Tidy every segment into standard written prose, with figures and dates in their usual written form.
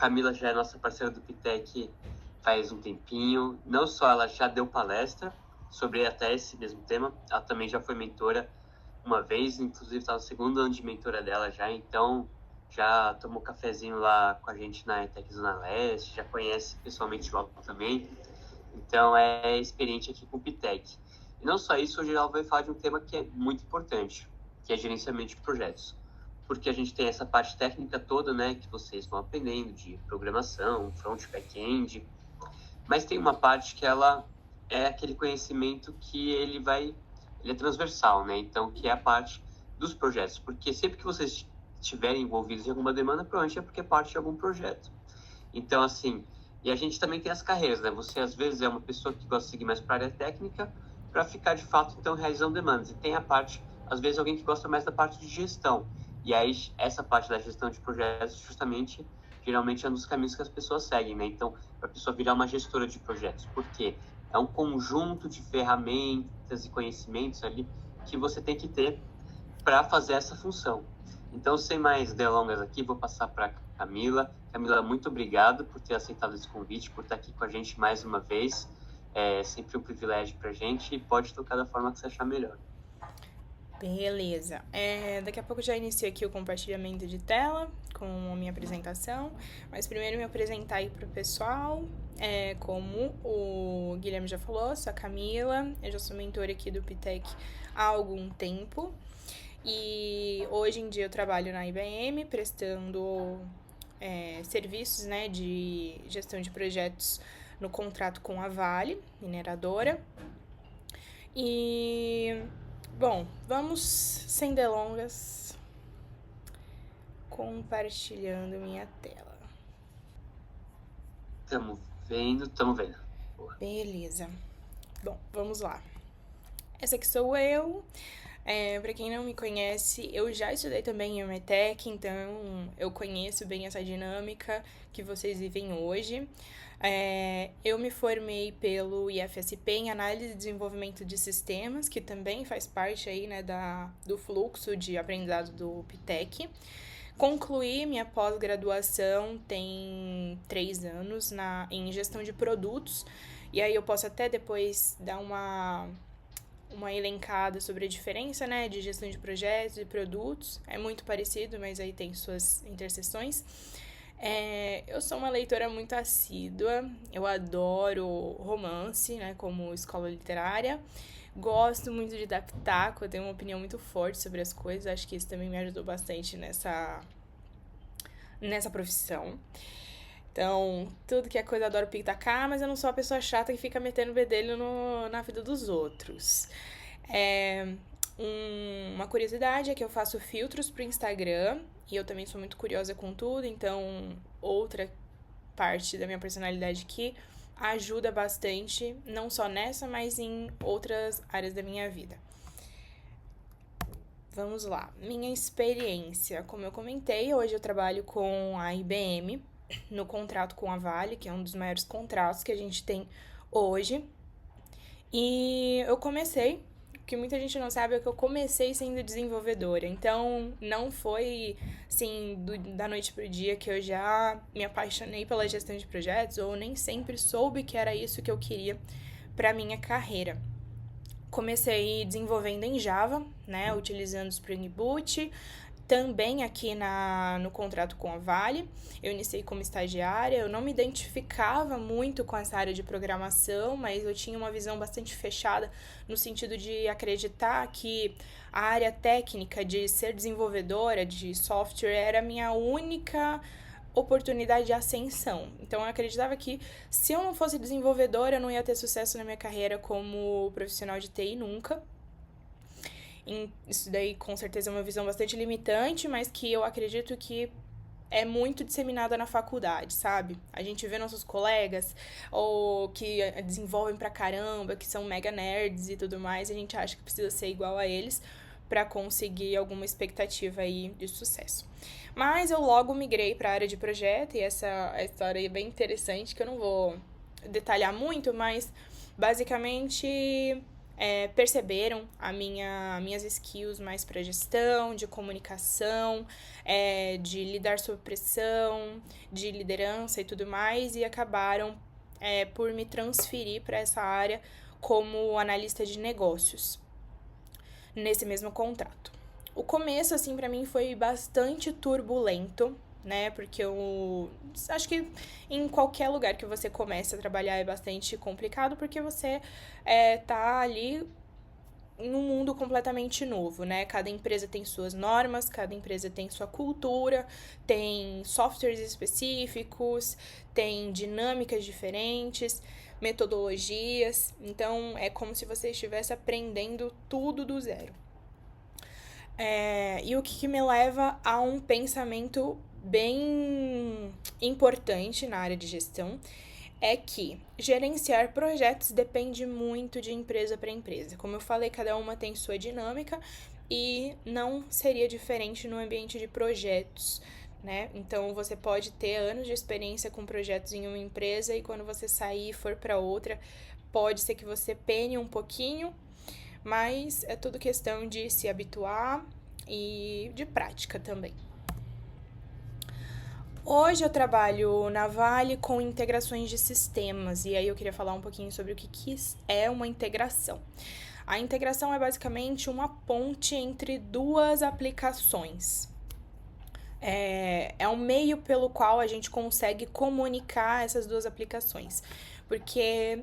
Camila já é nossa parceira do Pitec faz um tempinho. Não só ela já deu palestra sobre até esse mesmo tema, ela também já foi mentora uma vez, inclusive está no segundo ano de mentora dela já, então já tomou cafezinho lá com a gente na ETEC Zona Leste, já conhece pessoalmente o Alto também, então é experiente aqui com o Pitec. E não só isso, hoje ela vai falar de um tema que é muito importante, que é gerenciamento de projetos. Porque a gente tem essa parte técnica toda, né, que vocês vão aprendendo, de programação, front, back-end, mas tem uma parte que ela é aquele conhecimento que ele é transversal, né, então que é a parte dos projetos, porque sempre que vocês estiverem envolvidos em alguma demanda, provavelmente é porque é parte de algum projeto. Então, assim, e a gente também tem as carreiras, né, você às vezes é uma pessoa que gosta de seguir mais para a área técnica, para ficar de fato, então, realizando demandas, e tem a parte, às vezes, alguém que gosta mais da parte de gestão, e aí essa parte da gestão de projetos, justamente, geralmente é um dos caminhos que as pessoas seguem, né? Então, para a pessoa virar uma gestora de projetos, porque é um conjunto de ferramentas e conhecimentos ali que você tem que ter para fazer essa função. Então, sem mais delongas aqui, vou passar para Camila. Camila, muito obrigado por ter aceitado esse convite, por estar aqui com a gente mais uma vez. É sempre um privilégio para a gente e pode tocar da forma que você achar melhor. Beleza. Daqui a pouco já inicio aqui o compartilhamento de tela com a minha apresentação, mas primeiro me apresentar aí pro pessoal. Como o Guilherme já falou, sou a Camila, eu já sou mentora aqui do Pitec há algum tempo e hoje em dia eu trabalho na IBM prestando serviços, né, de gestão de projetos no contrato com a Vale, mineradora. E bom, vamos sem delongas, compartilhando minha tela. Estamos vendo. Boa. Beleza. Bom, vamos lá. Essa aqui sou eu. Para quem não me conhece, eu já estudei também em ETEC, então eu conheço bem essa dinâmica que vocês vivem hoje. Eu me formei pelo IFSP em Análise e Desenvolvimento de Sistemas, que também faz parte aí, né, do fluxo de aprendizado do Pitec. Concluí minha pós-graduação tem 3 anos em Gestão de Produtos, e aí eu posso até depois dar uma elencada sobre a diferença, né, de gestão de projetos e produtos. É muito parecido, mas aí tem suas interseções. Eu sou uma leitora muito assídua, eu adoro romance, né, como escola literária. Gosto muito de dar pitaco, eu tenho uma opinião muito forte sobre as coisas, acho que isso também me ajudou bastante nessa profissão. Então, tudo que é coisa eu adoro pitacar, mas eu não sou a pessoa chata que fica metendo o bedelho na vida dos outros. Uma curiosidade é que eu faço filtros pro Instagram, e eu também sou muito curiosa com tudo, então outra parte da minha personalidade que ajuda bastante, não só nessa, mas em outras áreas da minha vida. Vamos lá. Minha experiência, como eu comentei, hoje eu trabalho com a IBM, no contrato com a Vale, que é um dos maiores contratos que a gente tem hoje. E eu comecei, o que muita gente não sabe é que eu comecei sendo desenvolvedora. Então, não foi, assim, da noite pro dia que eu já me apaixonei pela gestão de projetos, ou nem sempre soube que era isso que eu queria para minha carreira. Comecei desenvolvendo em Java, né, utilizando Spring Boot, também aqui no contrato com a Vale. Eu iniciei como estagiária, eu não me identificava muito com essa área de programação, mas eu tinha uma visão bastante fechada no sentido de acreditar que a área técnica de ser desenvolvedora de software era a minha única oportunidade de ascensão. Então eu acreditava que se eu não fosse desenvolvedora, eu não ia ter sucesso na minha carreira como profissional de TI nunca. Isso daí com certeza é uma visão bastante limitante, mas que eu acredito que é muito disseminada na faculdade, sabe? A gente vê nossos colegas ou que desenvolvem pra caramba, que são mega nerds e tudo mais, e a gente acha que precisa ser igual a eles para conseguir alguma expectativa aí de sucesso. Mas eu logo migrei para a área de projeto, e essa história é bem interessante, que eu não vou detalhar muito, mas basicamente perceberam minhas skills mais para gestão, de comunicação, de lidar sob pressão, de liderança e tudo mais, e acabaram por me transferir para essa área como analista de negócios, nesse mesmo contrato. O começo, assim, para mim foi bastante turbulento, né? Porque eu acho que em qualquer lugar que você comece a trabalhar é bastante complicado, porque você tá ali num mundo completamente novo, né? Cada empresa tem suas normas, cada empresa tem sua cultura, tem softwares específicos, tem dinâmicas diferentes, metodologias. Então, é como se você estivesse aprendendo tudo do zero. E o que me leva a um pensamento bem importante na área de gestão é que gerenciar projetos depende muito de empresa para empresa. Como eu falei, cada uma tem sua dinâmica e não seria diferente no ambiente de projetos, né? Então, você pode ter anos de experiência com projetos em uma empresa e quando você sair e for para outra, pode ser que você pene um pouquinho, mas é tudo questão de se habituar e de prática também. Hoje eu trabalho na Vale com integrações de sistemas, e aí eu queria falar um pouquinho sobre o que é uma integração. A integração é basicamente uma ponte entre duas aplicações. É um meio pelo qual a gente consegue comunicar essas duas aplicações, porque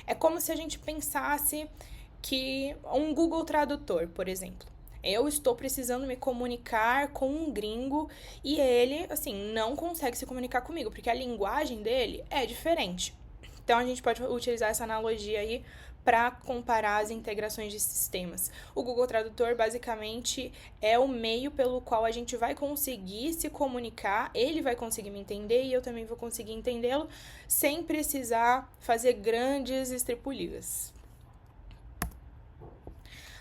é como se a gente pensasse que um Google Tradutor, por exemplo. Eu estou precisando me comunicar com um gringo e ele, assim, não consegue se comunicar comigo, porque a linguagem dele é diferente. Então, a gente pode utilizar essa analogia aí para comparar as integrações de sistemas. O Google Tradutor, basicamente, é o meio pelo qual a gente vai conseguir se comunicar, ele vai conseguir me entender e eu também vou conseguir entendê-lo, sem precisar fazer grandes estripulias.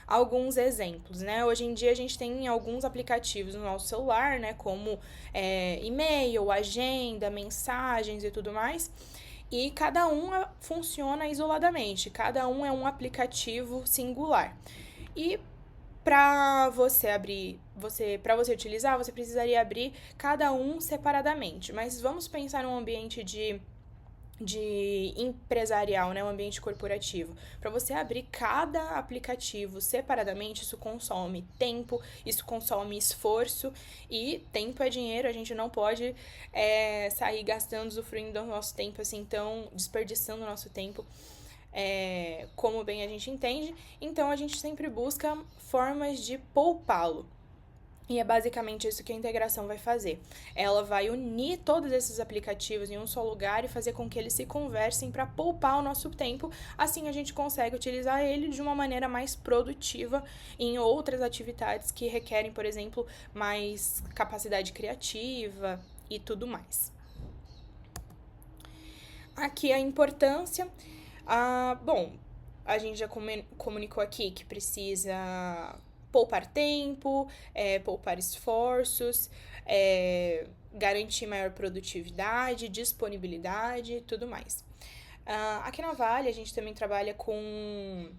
Alguns exemplos, né? Hoje em dia a gente tem alguns aplicativos no nosso celular, né? Como e-mail, agenda, mensagens e tudo mais. E cada um funciona isoladamente, cada um é um aplicativo singular. E para você utilizar, você precisaria abrir cada um separadamente. Mas vamos pensar num ambiente de empresarial, né, um ambiente corporativo. Para você abrir cada aplicativo separadamente, isso consome tempo, isso consome esforço, e tempo é dinheiro, a gente não pode sair gastando, usufruindo do nosso tempo assim, então desperdiçando o nosso tempo como bem a gente entende. Então a gente sempre busca formas de poupá-lo. E é basicamente isso que a integração vai fazer. Ela vai unir todos esses aplicativos em um só lugar e fazer com que eles se conversem para poupar o nosso tempo. Assim a gente consegue utilizar ele de uma maneira mais produtiva em outras atividades que requerem, por exemplo, mais capacidade criativa e tudo mais. Aqui a importância. Bom, a gente já comunicou aqui que precisa poupar tempo, poupar esforços, garantir maior produtividade, disponibilidade e tudo mais. Aqui na Vale a gente também trabalha com...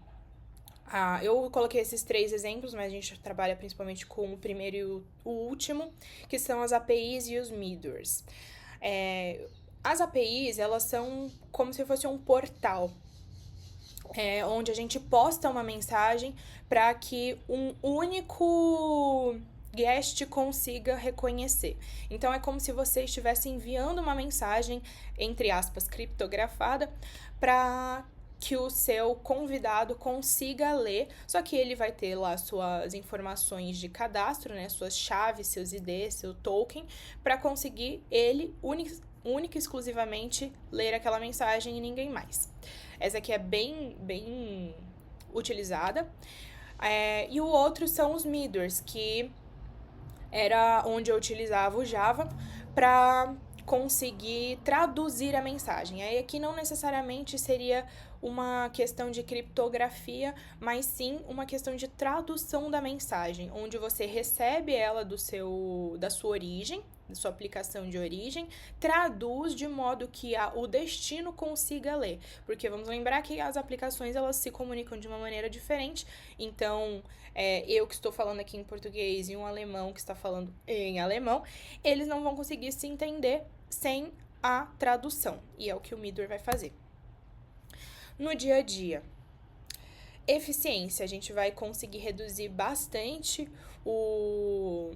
eu coloquei esses 3 exemplos, mas a gente trabalha principalmente com o primeiro e o último, que são as APIs e os middlewares. As APIs, elas são como se fosse um portal, onde a gente posta uma mensagem para que um único guest consiga reconhecer. Então, é como se você estivesse enviando uma mensagem, entre aspas, criptografada, para que o seu convidado consiga ler, só que ele vai ter lá suas informações de cadastro, né, suas chaves, seus IDs, seu token, para conseguir ele única e exclusivamente ler aquela mensagem e ninguém mais. Essa aqui é bem utilizada. E o outro são os middlewares, que era onde eu utilizava o Java para conseguir traduzir a mensagem. Aí aqui não necessariamente seria uma questão de criptografia, mas sim uma questão de tradução da mensagem, onde você recebe ela da sua origem, da sua aplicação de origem, traduz de modo que o destino consiga ler. Porque vamos lembrar que as aplicações elas se comunicam de uma maneira diferente, então eu que estou falando aqui em português e um alemão que está falando em alemão, eles não vão conseguir se entender sem a tradução, e é o que o Midway vai fazer. No dia a dia, eficiência, a gente vai conseguir reduzir bastante o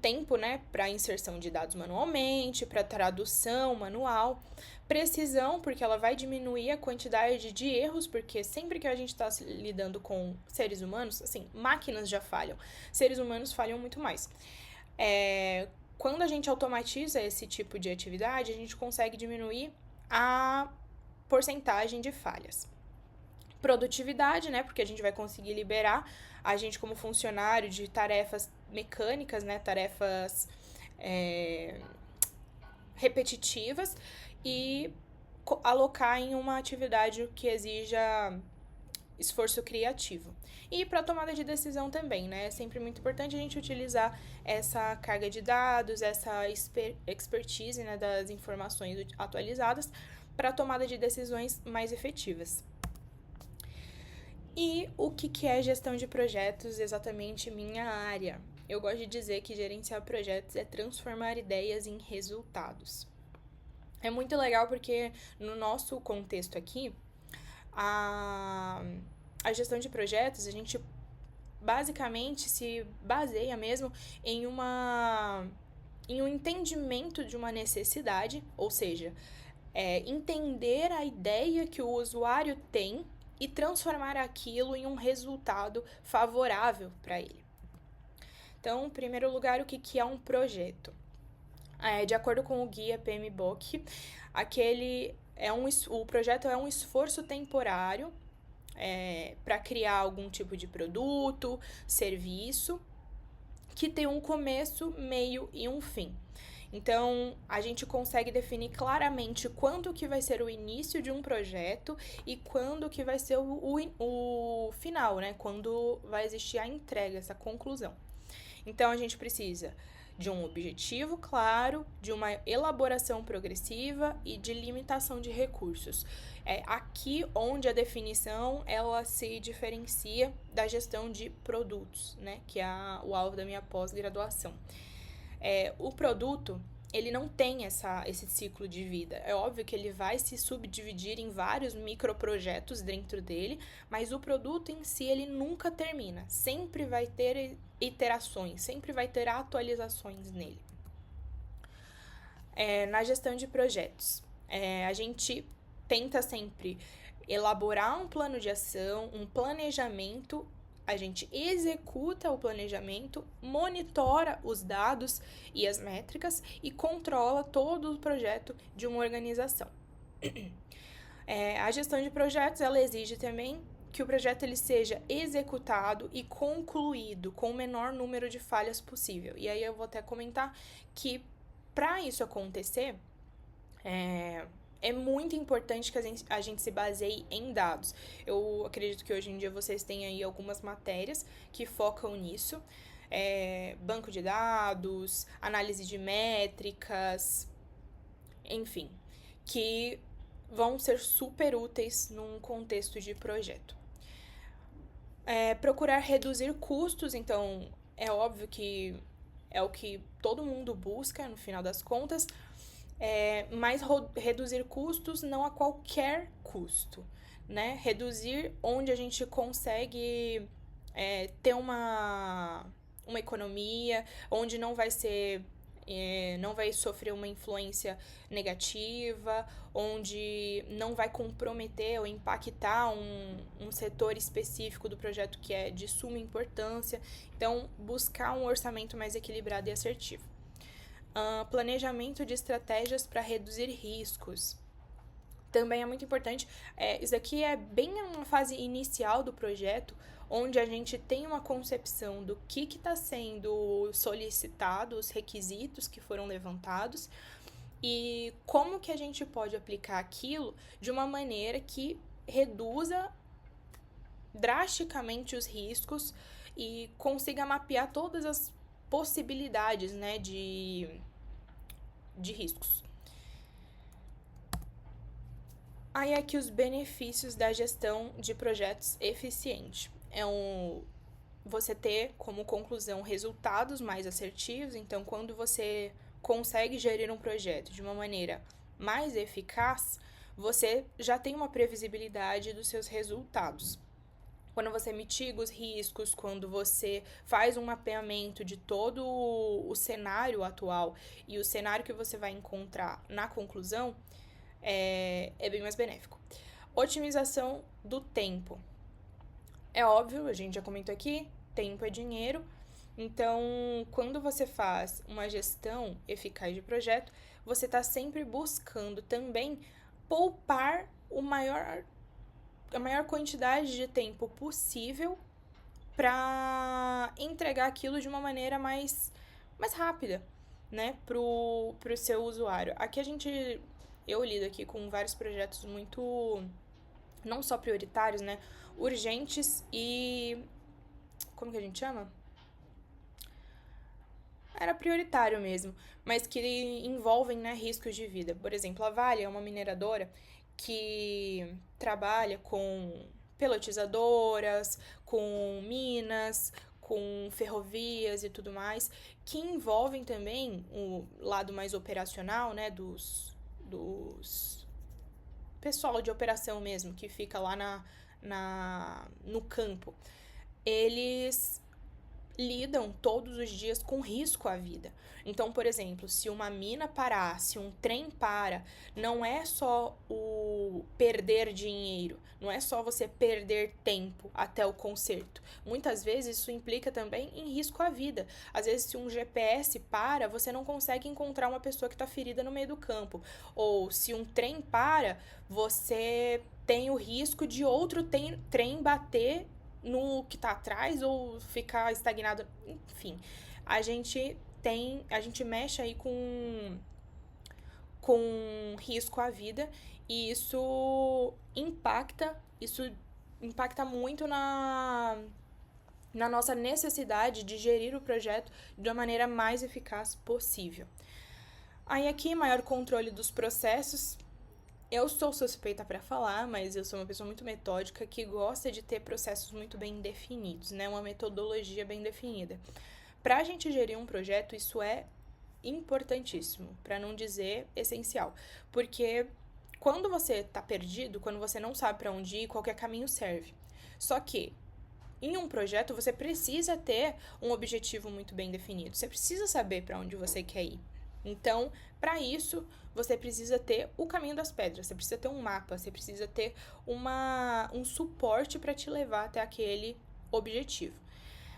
tempo, né, para inserção de dados manualmente, para tradução manual. Precisão, porque ela vai diminuir a quantidade de erros, porque sempre que a gente está lidando com seres humanos, assim, máquinas já falham, seres humanos falham muito mais. Quando a gente automatiza esse tipo de atividade, a gente consegue diminuir a porcentagem de falhas. Produtividade, né? Porque a gente vai conseguir liberar a gente como funcionário de tarefas mecânicas, né? Tarefas repetitivas e alocar em uma atividade que exija esforço criativo. E para tomada de decisão também, né? É sempre muito importante a gente utilizar essa carga de dados, essa expertise, né, das informações atualizadas para tomada de decisões mais efetivas. E o que é gestão de projetos? Exatamente minha área. Eu gosto de dizer que gerenciar projetos é transformar ideias em resultados. É muito legal porque no nosso contexto aqui, a gestão de projetos, a gente basicamente se baseia mesmo em um entendimento de uma necessidade, ou seja, entender a ideia que o usuário tem e transformar aquilo em um resultado favorável para ele. Então, em primeiro lugar, o que é um projeto? De acordo com o guia PMBOK, o projeto é um esforço temporário para criar algum tipo de produto, serviço, que tem um começo, meio e um fim. Então, a gente consegue definir claramente quando que vai ser o início de um projeto e quando que vai ser o final, né? Quando vai existir a entrega, essa conclusão. Então, a gente precisa de um objetivo claro, de uma elaboração progressiva e de limitação de recursos. É aqui onde a definição ela se diferencia da gestão de produtos, né? Que é o alvo da minha pós-graduação. O produto, ele não tem esse ciclo de vida. É óbvio que ele vai se subdividir em vários microprojetos dentro dele, mas o produto em si, ele nunca termina. Sempre vai ter iterações, sempre vai ter atualizações nele. Na gestão de projetos, a gente tenta sempre elaborar um plano de ação, um planejamento. A gente executa o planejamento, monitora os dados e as métricas e controla todo o projeto de uma organização. A gestão de projetos, ela exige também que o projeto ele seja executado e concluído com o menor número de falhas possível. E aí eu vou até comentar que para isso acontecer, é muito importante que a gente se baseie em dados. Eu acredito que hoje em dia vocês têm aí algumas matérias que focam nisso. Banco de dados, análise de métricas, enfim, que vão ser super úteis num contexto de projeto. Procurar reduzir custos, então é óbvio que é o que todo mundo busca no final das contas, mas reduzir custos não a qualquer custo, né? Reduzir onde a gente consegue ter uma economia, onde não vai sofrer uma influência negativa, onde não vai comprometer ou impactar um setor específico do projeto que é de suma importância. Então, buscar um orçamento mais equilibrado e assertivo. Planejamento de estratégias para reduzir riscos. Também é muito importante. Isso aqui é bem uma fase inicial do projeto, onde a gente tem uma concepção do que está sendo solicitado, os requisitos que foram levantados, e como que a gente pode aplicar aquilo de uma maneira que reduza drasticamente os riscos e consiga mapear todas as possibilidades, né, de riscos. Aí aqui os benefícios da gestão de projetos eficiente. Você ter como conclusão resultados mais assertivos. Então, quando você consegue gerir um projeto de uma maneira mais eficaz, você já tem uma previsibilidade dos seus resultados. Quando você mitiga os riscos, quando você faz um mapeamento de todo o cenário atual e o cenário que você vai encontrar na conclusão, é bem mais benéfico. Otimização do tempo. É óbvio, a gente já comentou aqui, tempo é dinheiro. Então, quando você faz uma gestão eficaz de projeto, você está sempre buscando também poupar a maior quantidade de tempo possível para entregar aquilo de uma maneira mais rápida, né, pro seu usuário. Aqui eu lido aqui com vários projetos muito, não só prioritários, né, urgentes e, como que a gente chama? Era prioritário mesmo, mas que envolvem, né, riscos de vida. Por exemplo, a Vale é uma mineradora que trabalha com pelotizadoras, com minas, com ferrovias e tudo mais, que envolvem também o lado mais operacional, né, dos pessoal de operação mesmo, que fica lá no campo. Eles lidam todos os dias com risco à vida. Então, por exemplo, se uma mina parar, se um trem para, não é só o perder dinheiro, não é só você perder tempo até o conserto. Muitas vezes isso implica também em risco à vida. Às vezes, se um GPS para, você não consegue encontrar uma pessoa que está ferida no meio do campo. Ou se um trem para, você tem o risco de outro trem bater no que tá atrás ou ficar estagnado, enfim. A gente mexe aí com risco à vida e isso impacta muito na nossa necessidade de gerir o projeto da maneira mais eficaz possível. Aí aqui, maior controle dos processos. Eu sou suspeita para falar, mas eu sou uma pessoa muito metódica que gosta de ter processos muito bem definidos, né? Uma metodologia bem definida. Para a gente gerir um projeto, isso é importantíssimo, para não dizer essencial, porque quando você tá perdido, quando você não sabe para onde ir, qualquer caminho serve. Só que em um projeto você precisa ter um objetivo muito bem definido. Você precisa saber para onde você quer ir. Então, para isso, você precisa ter o caminho das pedras, você precisa ter um mapa, você precisa ter um suporte para te levar até aquele objetivo.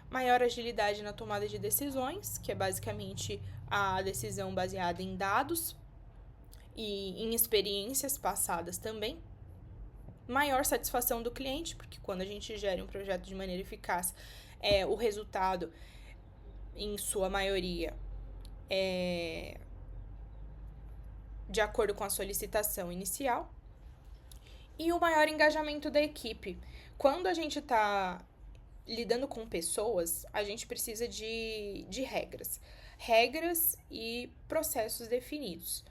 Maior agilidade na tomada de decisões, que é basicamente a decisão baseada em dados e em experiências passadas também. Maior satisfação do cliente, porque quando a gente gera um projeto de maneira eficaz, o resultado, em sua maioria, de acordo com a solicitação inicial. E o maior engajamento da equipe. Quando a gente está lidando com pessoas, a gente precisa de regras. Regras e processos definidos.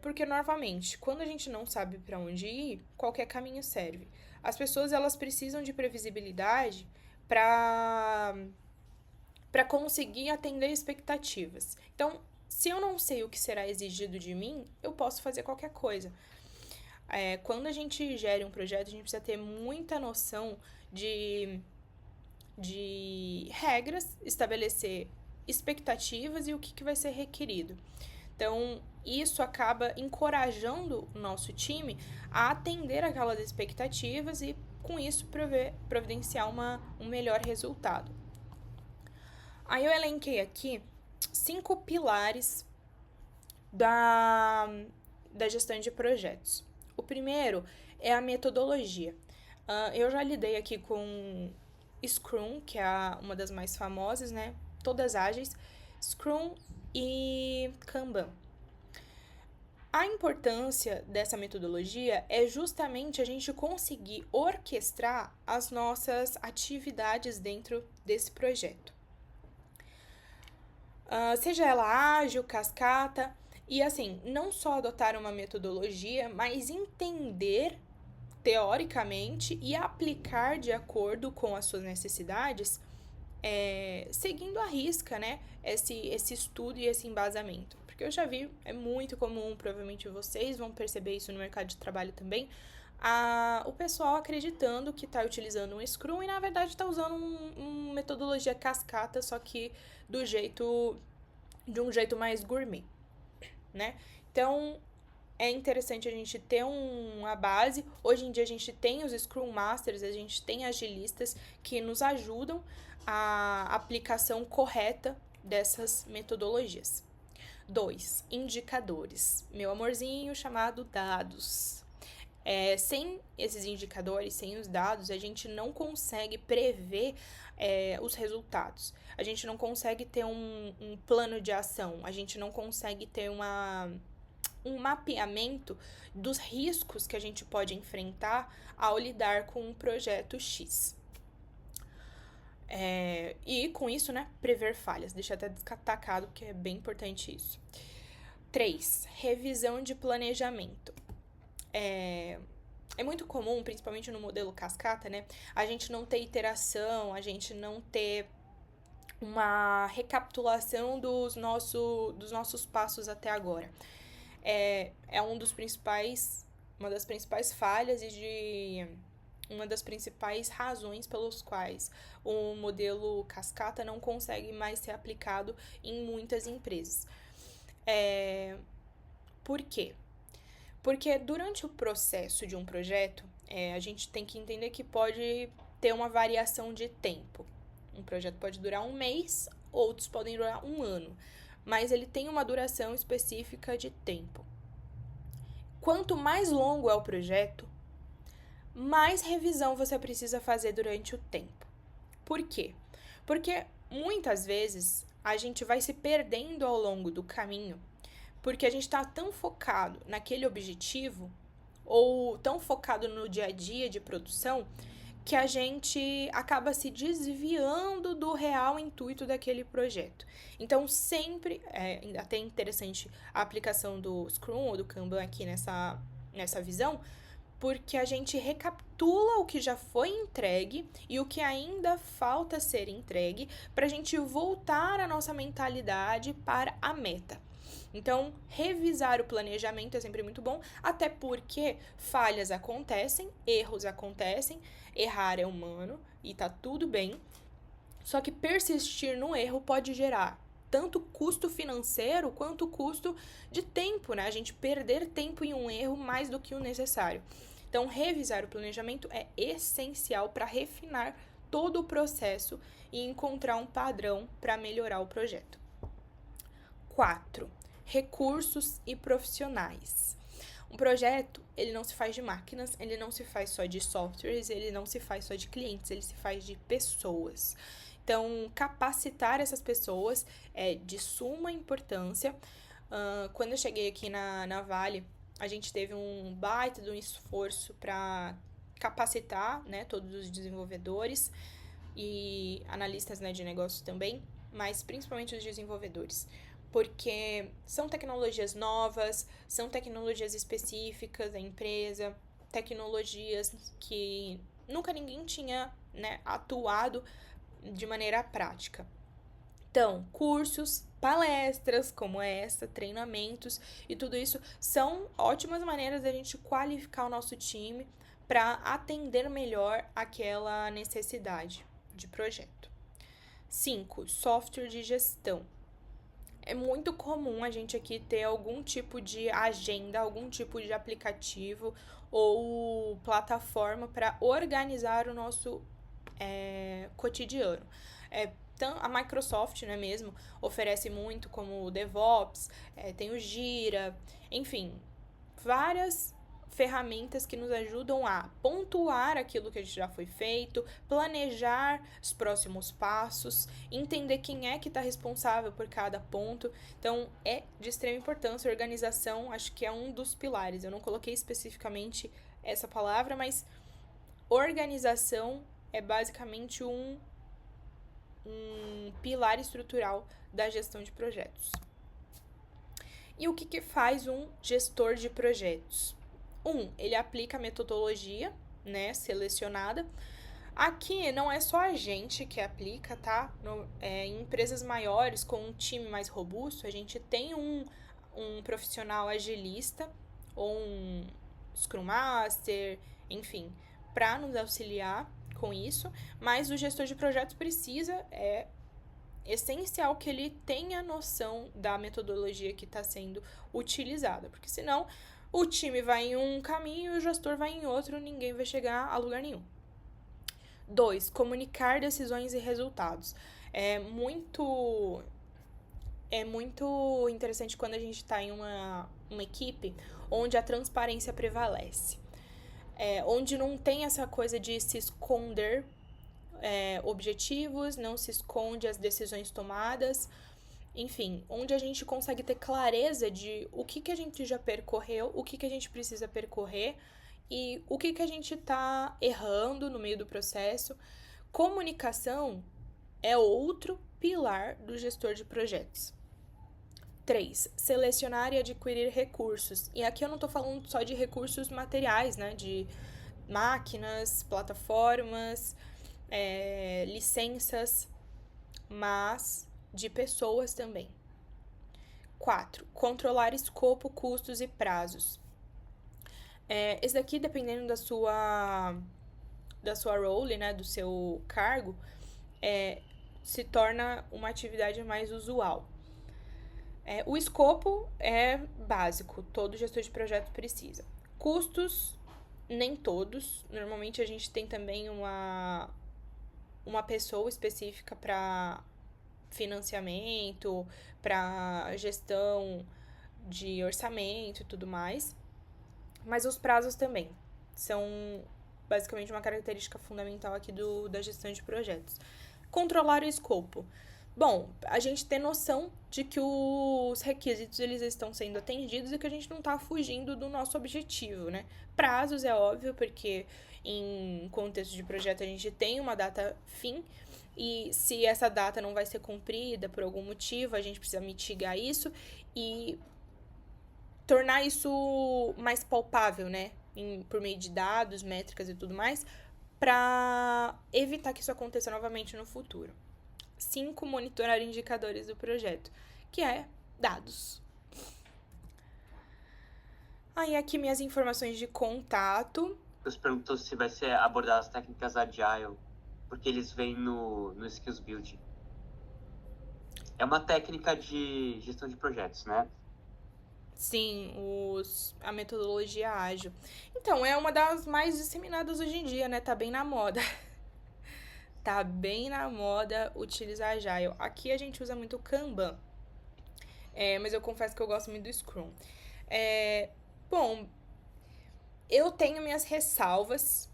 Porque, novamente, quando a gente não sabe para onde ir, qualquer caminho serve. As pessoas, elas precisam de previsibilidade para conseguir atender expectativas. Então, se eu não sei o que será exigido de mim, eu posso fazer qualquer coisa. Quando a gente gera um projeto, a gente precisa ter muita noção de regras, estabelecer expectativas e o que vai ser requerido. Então, isso acaba encorajando o nosso time a atender aquelas expectativas e, com isso, providenciar um melhor resultado. Aí eu elenquei aqui 5 pilares da gestão de projetos. O primeiro é a metodologia. Eu já lidei aqui com Scrum, que é uma das mais famosas, né? Todas ágeis. Scrum e Kanban. A importância dessa metodologia é justamente a gente conseguir orquestrar as nossas atividades dentro desse projeto. Seja ela ágil, cascata, e assim, não só adotar uma metodologia, mas entender teoricamente e aplicar de acordo com as suas necessidades, seguindo à risca, né, esse estudo e esse embasamento. Porque eu já vi, é muito comum, provavelmente vocês vão perceber isso no mercado de trabalho também, o pessoal acreditando que está utilizando um Scrum e na verdade está usando uma metodologia cascata, só que de um jeito mais gourmet, né? Então, é interessante a gente ter uma base. Hoje em dia a gente tem os Scrum Masters, a gente tem agilistas que nos ajudam a aplicação correta dessas metodologias. 2. Indicadores. Meu amorzinho chamado dados. Sem esses indicadores, sem os dados, a gente não consegue prever os resultados. A gente não consegue ter um plano de ação. A gente não consegue ter um mapeamento dos riscos que a gente pode enfrentar ao lidar com um projeto X. E com isso, né, prever falhas. Deixa até destacado, porque é bem importante isso. 3. Revisão de planejamento. É muito comum, principalmente no modelo cascata, né, a gente não ter iteração, a gente não ter uma recapitulação dos nossos passos até agora. É uma das principais falhas e uma das principais razões pelos quais o modelo cascata não consegue mais ser aplicado em muitas empresas. Por quê? Porque durante o processo de um projeto, a gente tem que entender que pode ter uma variação de tempo. Um projeto pode durar 1 mês, outros podem durar 1 ano, mas ele tem uma duração específica de tempo. Quanto mais longo é o projeto, mais revisão você precisa fazer durante o tempo. Por quê? Porque muitas vezes a gente vai se perdendo ao longo do caminho, porque a gente está tão focado naquele objetivo ou tão focado no dia a dia de produção que a gente acaba se desviando do real intuito daquele projeto. Então, sempre, até interessante a aplicação do Scrum ou do Kanban aqui nessa visão, porque a gente recapitula o que já foi entregue e o que ainda falta ser entregue para a gente voltar a nossa mentalidade para a meta. Então, revisar o planejamento é sempre muito bom, até porque falhas acontecem, erros acontecem, errar é humano e tá tudo bem. Só que persistir no erro pode gerar tanto custo financeiro quanto custo de tempo, né? A gente perder tempo em um erro mais do que o necessário. Então, revisar o planejamento é essencial para refinar todo o processo e encontrar um padrão para melhorar o projeto. 4. Recursos e profissionais. Um projeto, ele não se faz de máquinas, ele não se faz só de softwares, ele não se faz só de clientes, ele se faz de pessoas. Então, capacitar essas pessoas é de suma importância. Quando eu cheguei aqui na Vale, a gente teve um baita de um esforço para capacitar, né, todos os desenvolvedores e analistas, né, de negócios também, mas principalmente os desenvolvedores. Porque são tecnologias novas, são tecnologias específicas da empresa, tecnologias que nunca ninguém tinha, né, atuado de maneira prática. Então, cursos, palestras como essa, treinamentos e tudo isso são ótimas maneiras da gente qualificar o nosso time para atender melhor aquela necessidade de projeto. 5. Software de gestão. É muito comum a gente aqui ter algum tipo de agenda, algum tipo de aplicativo ou plataforma para organizar o nosso cotidiano. A Microsoft, né, mesmo, oferece muito como o DevOps, tem o Gira, enfim, várias ferramentas que nos ajudam a pontuar aquilo que já foi feito, planejar os próximos passos, entender quem é que está responsável por cada ponto. Então, é de extrema importância. Organização, acho que é um dos pilares. Eu não coloquei especificamente essa palavra, mas organização é basicamente um pilar estrutural da gestão de projetos. E o que faz um gestor de projetos? Ele aplica a metodologia, né, selecionada. Aqui não é só a gente que aplica, tá? Em empresas maiores, com um time mais robusto, a gente tem um profissional agilista ou um Scrum Master, enfim, para nos auxiliar com isso, mas o gestor de projetos é essencial que ele tenha noção da metodologia que está sendo utilizada, porque senão o time vai em um caminho e o gestor vai em outro, ninguém vai chegar a lugar nenhum. 2, comunicar decisões e resultados. É muito interessante quando a gente está em uma equipe onde a transparência prevalece. Onde não tem essa coisa de se esconder objetivos, não se esconde as decisões tomadas, enfim, onde a gente consegue ter clareza de o que a gente já percorreu, o que a gente precisa percorrer e o que a gente tá errando no meio do processo. Comunicação é outro pilar do gestor de projetos. 3, selecionar e adquirir recursos. E aqui eu não tô falando só de recursos materiais, né, de máquinas, plataformas, licenças, mas de pessoas também. 4, controlar escopo, custos e prazos. Esse daqui, dependendo da sua role, né, do seu cargo, se torna uma atividade mais usual. O escopo é básico, todo gestor de projeto precisa. Custos, nem todos. Normalmente a gente tem também uma pessoa específica para financiamento, para gestão de orçamento e tudo mais. Mas os prazos também são basicamente uma característica fundamental aqui da gestão de projetos. Controlar o escopo. Bom, a gente ter noção de que os requisitos eles estão sendo atendidos e que a gente não está fugindo do nosso objetivo, né? Prazos é óbvio, porque em contexto de projeto a gente tem uma data fim e se essa data não vai ser cumprida por algum motivo, a gente precisa mitigar isso e tornar isso mais palpável, né? Por meio de dados, métricas e tudo mais, para evitar que isso aconteça novamente no futuro. 5, monitorar indicadores do projeto, que é dados. Aí aqui minhas informações de contato. Você perguntou se vai ser abordar as técnicas Agile, porque eles vêm no Skills Building. É uma técnica de gestão de projetos, né? Sim, a metodologia ágil. Então, é uma das mais disseminadas hoje em dia, né? Tá bem na moda. Tá bem na moda utilizar Agile. Aqui a gente usa muito Kanban. Mas eu confesso que eu gosto muito do Scrum. Bom, eu tenho minhas ressalvas.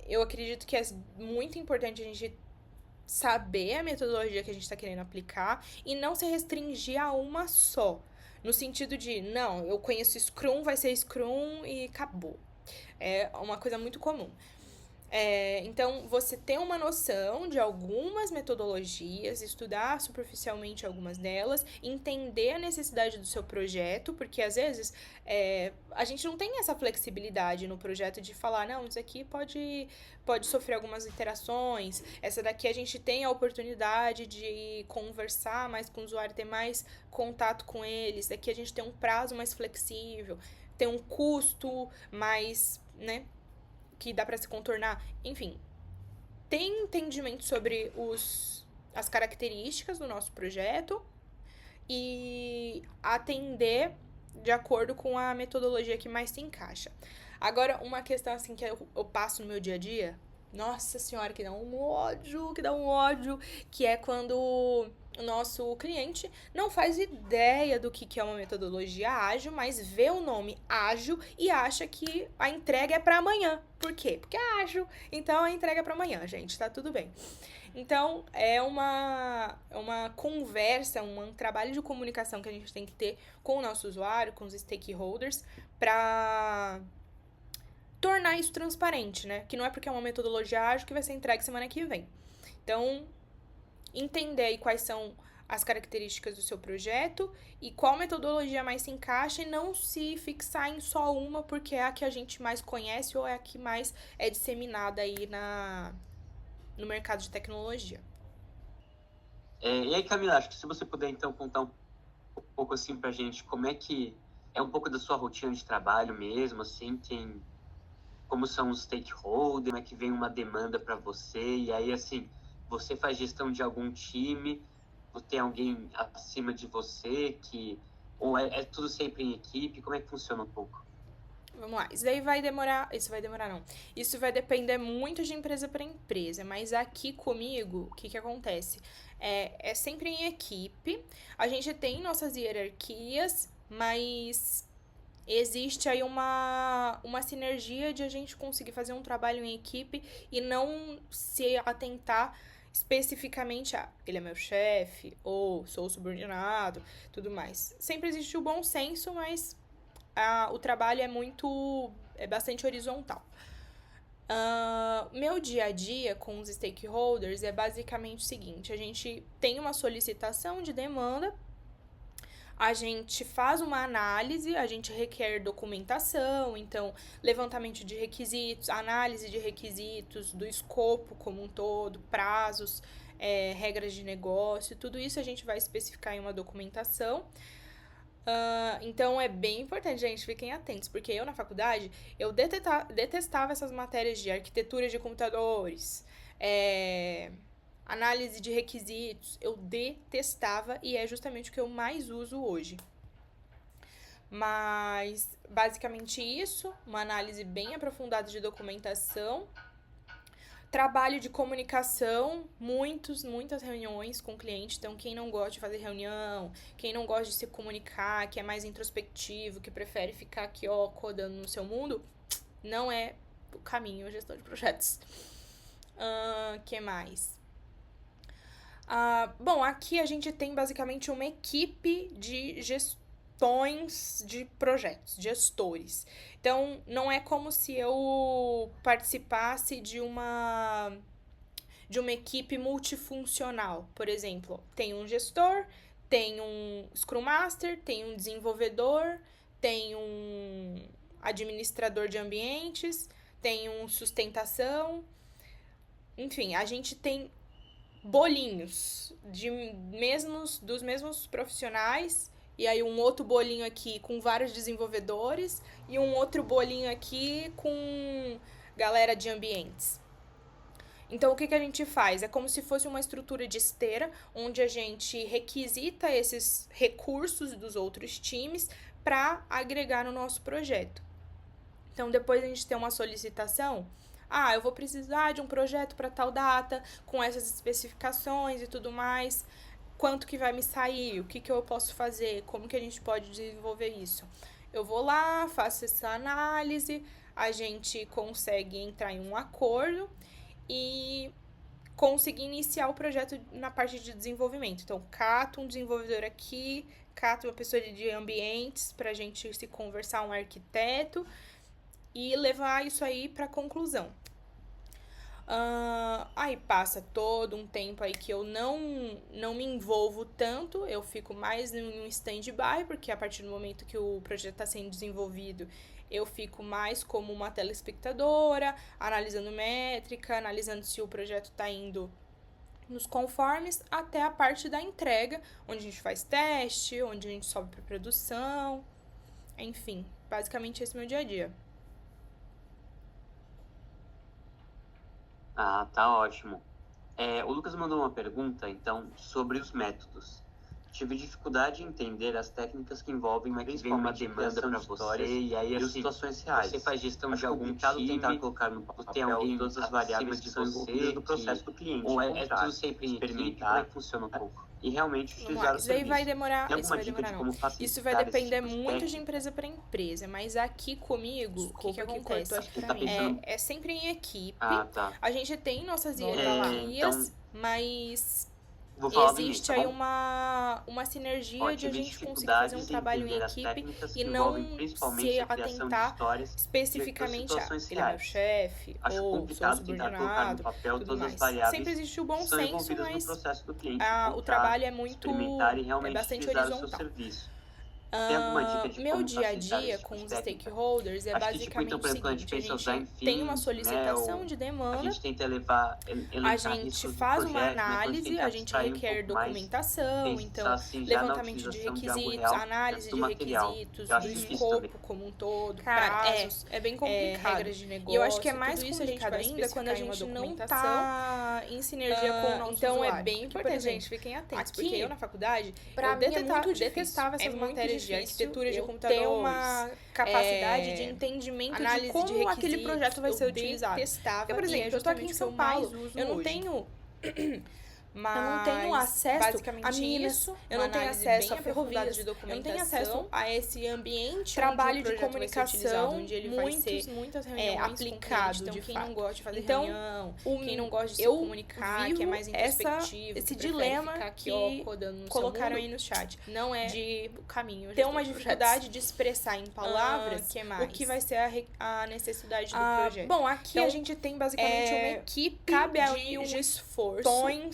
Eu acredito que é muito importante a gente saber a metodologia que a gente está querendo aplicar e não se restringir a uma só. No sentido de, não, eu conheço Scrum, vai ser Scrum e acabou. É uma coisa muito comum. Então, você ter uma noção de algumas metodologias, estudar superficialmente algumas delas, entender a necessidade do seu projeto, porque às vezes a gente não tem essa flexibilidade no projeto de falar, não, isso aqui pode sofrer algumas iterações, essa daqui a gente tem a oportunidade de conversar mais com o usuário, ter mais contato com eles, daqui a gente tem um prazo mais flexível, tem um custo mais, né, que dá para se contornar, enfim, tem entendimento sobre as características do nosso projeto e atender de acordo com a metodologia que mais se encaixa. Agora, uma questão assim que eu passo no meu dia a dia, nossa senhora, que dá um ódio, que é quando o nosso cliente não faz ideia do que é uma metodologia ágil, mas vê o nome ágil e acha que a entrega é para amanhã. Por quê? Porque é ágil, então a entrega é para amanhã, gente, tá tudo bem. Então, é uma conversa, um trabalho de comunicação que a gente tem que ter com o nosso usuário, com os stakeholders, para tornar isso transparente, né? Que não é porque é uma metodologia ágil que vai ser entregue semana que vem. Então, entender aí quais são as características do seu projeto e qual metodologia mais se encaixa e não se fixar em só uma porque é a que a gente mais conhece ou é a que mais é disseminada aí no mercado de tecnologia. E aí, Camila, acho que se você puder então contar um pouco assim pra gente como é que é um pouco da sua rotina de trabalho mesmo, assim, como são os stakeholders, como é que vem uma demanda para você, e aí assim, você faz gestão de algum time, ou tem alguém acima de você ou é tudo sempre em equipe, como é que funciona um pouco? Vamos lá, isso vai demorar não. Isso vai depender muito de empresa para empresa, mas aqui comigo, o que que acontece? É sempre em equipe, a gente tem nossas hierarquias, mas existe aí uma sinergia de a gente conseguir fazer um trabalho em equipe e não se atentar especificamente a ele é meu chefe ou sou subordinado, tudo mais. Sempre existe o bom senso, mas o trabalho é bastante horizontal. Meu dia a dia com os stakeholders é basicamente o seguinte: a gente tem uma solicitação de demanda, a gente faz uma análise, a gente requer documentação, então levantamento de requisitos, análise de requisitos, do escopo como um todo, prazos, regras de negócio, tudo isso a gente vai especificar em uma documentação. Então é bem importante, gente, fiquem atentos, porque eu na faculdade, eu detestava essas matérias de arquitetura de computadores, análise de requisitos, eu detestava e é justamente o que eu mais uso hoje. Mas basicamente isso, uma análise bem aprofundada de documentação, trabalho de comunicação, muitas reuniões com o cliente. Então, quem não gosta de fazer reunião, quem não gosta de se comunicar, que é mais introspectivo, que prefere ficar aqui, ó, codando no seu mundo, não é o caminho, a gestão de projetos. Que mais? Bom, aqui a gente tem basicamente uma equipe de gestões de projetos, gestores. Então, não é como se eu participasse de uma equipe multifuncional. Por exemplo, tem um gestor, tem um Scrum Master, tem um desenvolvedor, tem um administrador de ambientes, tem um sustentação. Enfim, a gente tem bolinhos dos mesmos profissionais, e aí um outro bolinho aqui com vários desenvolvedores e um outro bolinho aqui com galera de ambientes. Então, o que a gente faz? É como se fosse uma estrutura de esteira, onde a gente requisita esses recursos dos outros times para agregar no nosso projeto. Então, depois a gente tem uma solicitação. Eu vou precisar de um projeto para tal data, com essas especificações e tudo mais. Quanto que vai me sair? O que eu posso fazer? Como que a gente pode desenvolver isso? Eu vou lá, faço essa análise, a gente consegue entrar em um acordo e conseguir iniciar o projeto na parte de desenvolvimento. Então, cato um desenvolvedor aqui, cato uma pessoa de ambientes para a gente se conversar, um arquiteto, e levar isso aí para conclusão. Aí passa todo um tempo aí que eu não me envolvo tanto, eu fico mais em stand-by, porque a partir do momento que o projeto está sendo desenvolvido, eu fico mais como uma telespectadora, analisando métrica, analisando se o projeto está indo nos conformes, até a parte da entrega, onde a gente faz teste, onde a gente sobe para produção, enfim, basicamente esse é o meu dia a dia. Tá ótimo. O Lucas mandou uma pergunta, então, sobre os métodos. tive dificuldade em entender as técnicas que envolvem uma demanda para você e aí as situações reais. Você faz gestão de algum time, tentar colocar no papel tem alguém todas as variáveis que são envolvidas no processo do cliente. Ou é tudo sempre experimentar como é que funciona um pouco. E realmente utilizar o Isso aí serviço. vai demorar, Tem isso vai alguma dica demorar de não. como facilitar Isso vai esse depender tipo de muito de técnica? empresa para empresa, mas aqui comigo, o que acontece? Acho que tá pensando... É sempre em equipe. Ah, tá. A gente tem nossas Volta hierarquias, então, mas vou falar do existe início, tá aí bom? uma sinergia Ó, de a tive gente conseguir fazer um dificuldades em trabalho em entender as equipe técnicas e que envolvem não principalmente se a criação de atentar histórias e especificamente a situações ele é meu reais. chefe Acho ou sou complicado tentar colocar no subordinado, papel tudo todas as mais. variáveis Sempre existe o que bom são senso, envolvidas no mas processo do cliente, o tentar trabalho é muito experimentar e é realmente bastante utilizar o seu horizontal. serviço. Tem alguma dica de Meu como dia a facilitar dia esse tipo com de os técnica? stakeholders é Acho que, tipo, então, basicamente por o exemplo, quando a gente seguinte: a pensa em usar em gente tem uma fins, né, solicitação ou de a demanda, gente tenta a elencar gente riscos do faz uma projeto, né? Quando a gente análise, tenta a gente abstrair um requer pouco mais, documentação, pensar então assim já na levantamento de utilização de algo requisitos, real análise do de material. requisitos, Eu do acho difícil escopo também. como um todo, Cara, prazos, é bem complicado. regras de negócio. E eu acho que é tudo mais isso a gente complicado vai ainda quando a especificar em uma gente não documentação. tá em sinergia com o nosso Então usuário. é bem Porque, importante, por exemplo, gente, fiquem atentos, aqui, porque eu na faculdade, pra eu mim é muito difícil. detestava essas É muito matérias de difícil arquitetura de eu computadores, ter uma capacidade de entendimento análise de de como aquele requisitos, projeto vai eu ser utilizado. detestava, Porque, por e é exemplo, eu tô aqui em justamente o que São eu mais Paulo, uso eu não hoje. tenho Eu não tenho acesso basicamente a Minas, isso, eu uma não tenho análise acesso bem a aprofundada ferrovias, de eu não tenho documentação, acesso a esse ambiente trabalho onde o de projeto vai ser utilizado, comunicação, onde ele vai ser muitas reuniões aplicado com o cliente. Então, de quem fato. não gosta de fazer Então, reunião, quem não gosta de se eu comunicar, que é vivo mais introspectivo, esse que prefere dilema ficar aqui, que ó, codando no colocaram seu aí mundo, no chat. não é De o caminho. ter uma gestor de projetos. dificuldade de expressar em palavras que o mais? que vai ser a necessidade do projeto. Bom, aqui Então, a gente tem basicamente uma equipe cabe de aí um esforço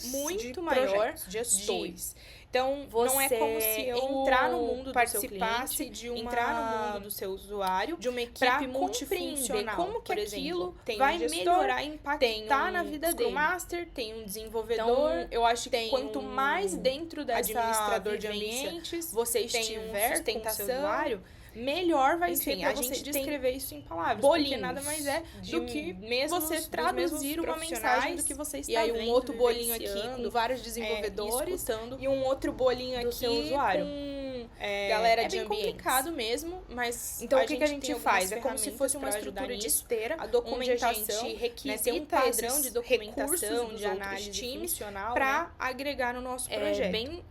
muito de maior projetos, gestores. Então, Você não é como se eu entrar no mundo do seu participasse cliente, de entrar no mundo do seu usuário, de uma pra equipe multifuncional, como que por exemplo, aquilo tem vai um gestor, melhorar, impactar tem na vida Scrum dele. Master, tem um desenvolvedor. Então, eu acho que tem quanto mais um dentro dessa administrador de vivência ambientes, você tem estiver com o sustentação, seu usuário, melhor vai enfim, ser pra a você gente tem descrever isso em palavras, bolinhos porque nada mais é do que você dos traduzir mesmos uma mensagem do que você está e aí vendo, um outro bolinho aqui vivenciando, com vários desenvolvedores escutando e um outro bolinho do aqui seu usuário. com Galera é de bem ambientes. complicado mesmo, mas Então, a o que a gente tem faz? algumas É como se fosse uma ferramentas pra estrutura ajudar de nisso. esteira, A documentação, onde a gente requisita tem um padrão esses de documentação, recursos de análise times funcional, para agregar no nosso projeto. É bem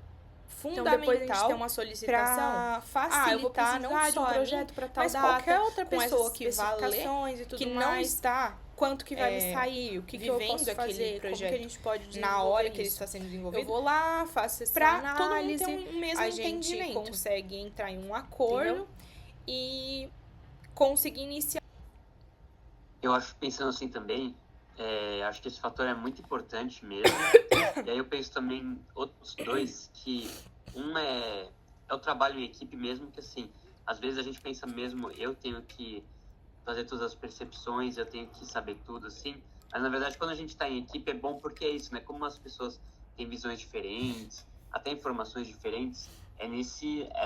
Então, fundamental depois a gente tem uma solicitação para facilitar eu vou precisar não só de um a projeto mim, para tal mas data, qualquer outra com essas pessoa que vá ler, especificações e tudo que não mais, está quanto que vai me é, sair, o que eu vivendo posso aquele fazer, projeto como que a gente pode desenvolver na hora que ele isso. está sendo Eu desenvolvido. vou lá, faço essa Pra análise, todo mundo ter um mesmo a gente entendimento. consegue entrar em um acordo Entendeu? e conseguir iniciar. Eu acho, pensando assim também, acho que esse fator é muito importante mesmo. E aí eu penso também outros dois, que um é o trabalho em equipe mesmo, que assim, às vezes a gente pensa mesmo, eu tenho que fazer todas as percepções, eu tenho que saber tudo, assim. Mas, na verdade, quando a gente está em equipe, é bom porque é isso, né? Como as pessoas têm visões diferentes, até informações diferentes, é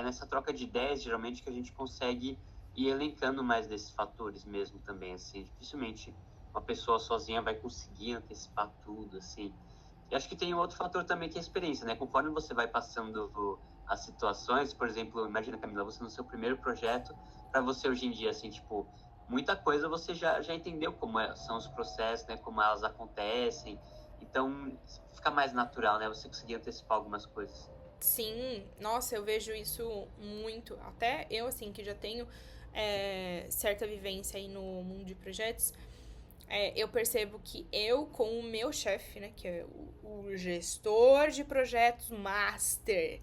nessa troca de ideias, geralmente, que a gente consegue ir elencando mais desses fatores mesmo também, assim. Dificilmente uma pessoa sozinha vai conseguir antecipar tudo, assim. E acho que tem um outro fator também, que é a experiência, né? Conforme você vai passando as situações, por exemplo, imagina, Camila, você no seu primeiro projeto, para você hoje em dia, assim, tipo, muita coisa você já entendeu como são os processos, né? Como elas acontecem. Então, fica mais natural, né? Você conseguir antecipar algumas coisas. Sim, nossa, eu vejo isso muito. Até eu, assim, que já tenho certa vivência aí no mundo de projetos, eu percebo que eu, com o meu chefe, né, que é o gestor de projetos master,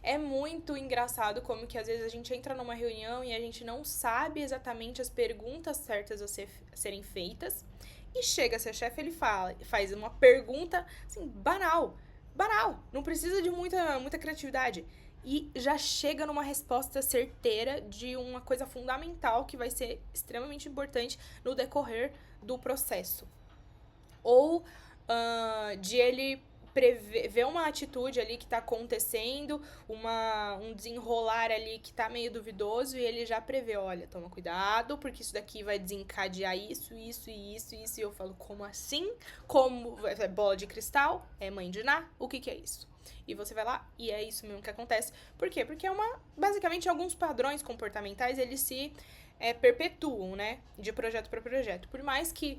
é muito engraçado como que às vezes a gente entra numa reunião e a gente não sabe exatamente as perguntas certas a serem feitas. E chega seu chefe, ele faz uma pergunta, assim, banal, não precisa de muita criatividade. E já chega numa resposta certeira de uma coisa fundamental que vai ser extremamente importante no decorrer do processo. Ou de ele ver uma atitude ali que tá acontecendo, um desenrolar ali que tá meio duvidoso, e ele já prevê, olha, toma cuidado, porque isso daqui vai desencadear isso, isso e isso, isso. E eu falo, como assim? Como é bola de cristal? É mãe de Ná? O que que é isso? E você vai lá e é isso mesmo que acontece. Por quê? Porque basicamente, alguns padrões comportamentais, eles se perpetuam, né? De projeto para projeto. Por mais que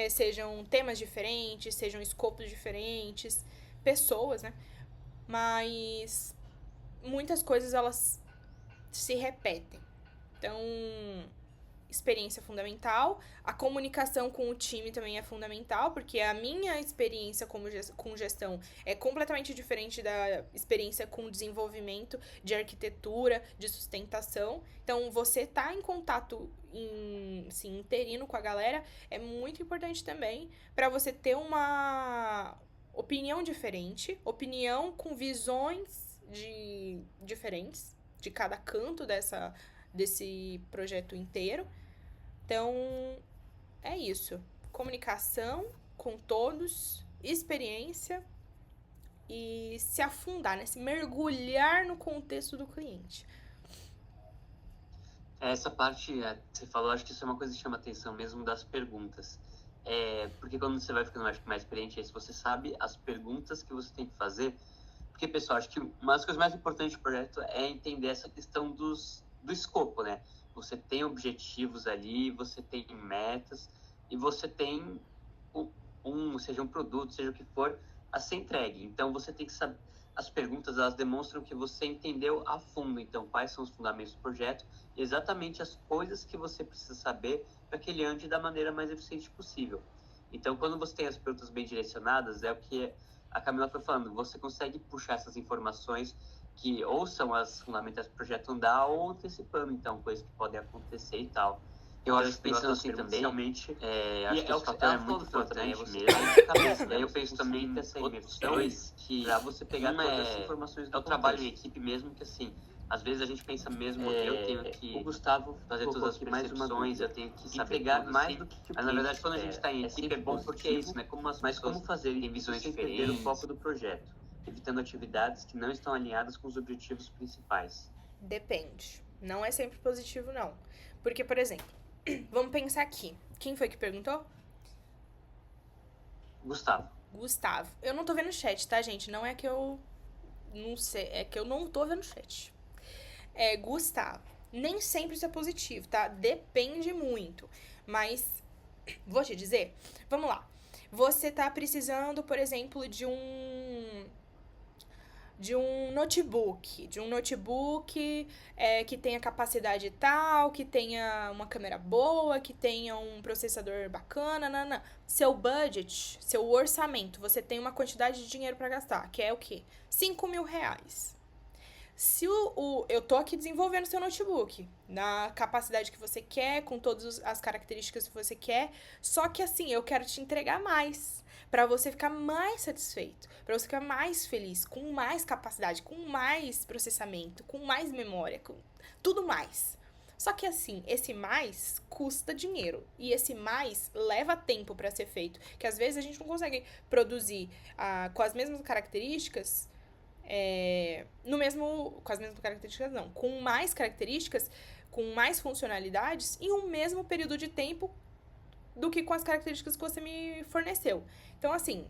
sejam temas diferentes, sejam escopos diferentes, pessoas, né? Mas muitas coisas, elas se repetem. Então, experiência fundamental. A comunicação com o time também é fundamental, porque a minha experiência com gestão é completamente diferente da experiência com desenvolvimento de arquitetura, de sustentação. Então, você tá em contato interino com a galera é muito importante também para você ter uma opinião diferente, opinião com visões diferentes de cada canto desse projeto inteiro. Então, é isso. Comunicação com todos, experiência e se afundar, né? Se mergulhar no contexto do cliente. Essa parte, você falou, acho que isso é uma coisa que chama atenção mesmo das perguntas. Porque quando você vai ficando mais experiente, aí se você sabe as perguntas que você tem que fazer. Porque, pessoal, acho que uma das coisas mais importantes do projeto é entender essa questão do escopo, né? Você tem objetivos ali, você tem metas e você tem seja um produto, seja o que for, a ser entregue. Então, você tem que saber. As perguntas, elas demonstram que você entendeu a fundo. Então, quais são os fundamentos do projeto, exatamente as coisas que você precisa saber para que ele ande da maneira mais eficiente possível. Então, quando você tem as perguntas bem direcionadas, é o que a Camila foi falando, você consegue puxar essas informações que ou são as fundamentais do projeto andar ou antecipando, então, coisas que podem acontecer e tal. Eu acho que pensando assim também, realmente, acho que esse fator é muito importante mesmo. Eu penso também que essa imersão, que pra você pegar todas as informações do trabalho em equipe mesmo, que assim, às vezes a gente pensa mesmo, eu tenho que o Gustavo fazer todas as percepções, eu tenho que saber pegar mais do que mas na verdade quando a gente está em equipe é bom porque é isso, né? Mas como fazer em visões diferentes, o foco do projeto, evitando atividades que não estão alinhadas com os objetivos principais. Depende. Não é sempre positivo, não. Porque, por exemplo, vamos pensar aqui. Quem foi que perguntou? Gustavo. Eu não tô vendo o chat, tá, gente? Não é que eu não sei, é que eu não tô vendo o chat. Gustavo. Nem sempre isso é positivo, tá? Depende muito. Mas, vou te dizer, vamos lá. Você tá precisando, por exemplo, de um notebook. De um notebook que tenha capacidade tal, que tenha uma câmera boa, que tenha um processador bacana, nanã. Seu budget, seu orçamento, você tem uma quantidade de dinheiro para gastar, que é o quê? R$5.000. Se eu tô aqui desenvolvendo seu notebook, na capacidade que você quer, com todas as características que você quer, só que assim, eu quero te entregar mais, para você ficar mais satisfeito, para você ficar mais feliz, com mais capacidade, com mais processamento, com mais memória, com tudo mais. Só que assim, esse mais custa dinheiro, e esse mais leva tempo para ser feito, que às vezes a gente não consegue produzir com as mesmas características, com as mesmas características não, com mais características, com mais funcionalidades em um mesmo período de tempo do que com as características que você me forneceu. Então, assim,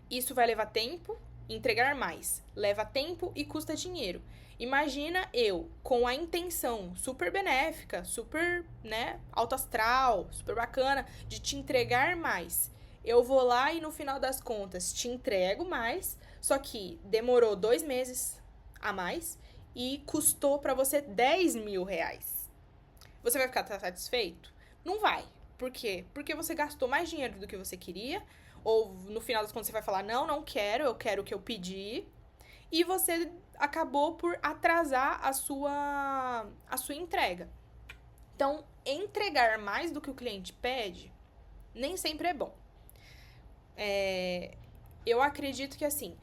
isso vai levar tempo, entregar mais, leva tempo e custa dinheiro. Imagina eu, com a intenção super benéfica, super, né, alto astral, super bacana, de te entregar mais. Eu vou lá e no final das contas te entrego mais, só que demorou 2 meses a mais e custou pra você R$10.000. Você vai ficar satisfeito? Não vai. Por quê? Porque você gastou mais dinheiro do que você queria, ou no final das contas você vai falar, não quero, eu quero o que eu pedi, e você acabou por atrasar a sua entrega. Então, entregar mais do que o cliente pede, nem sempre é bom. Eu acredito que, assim,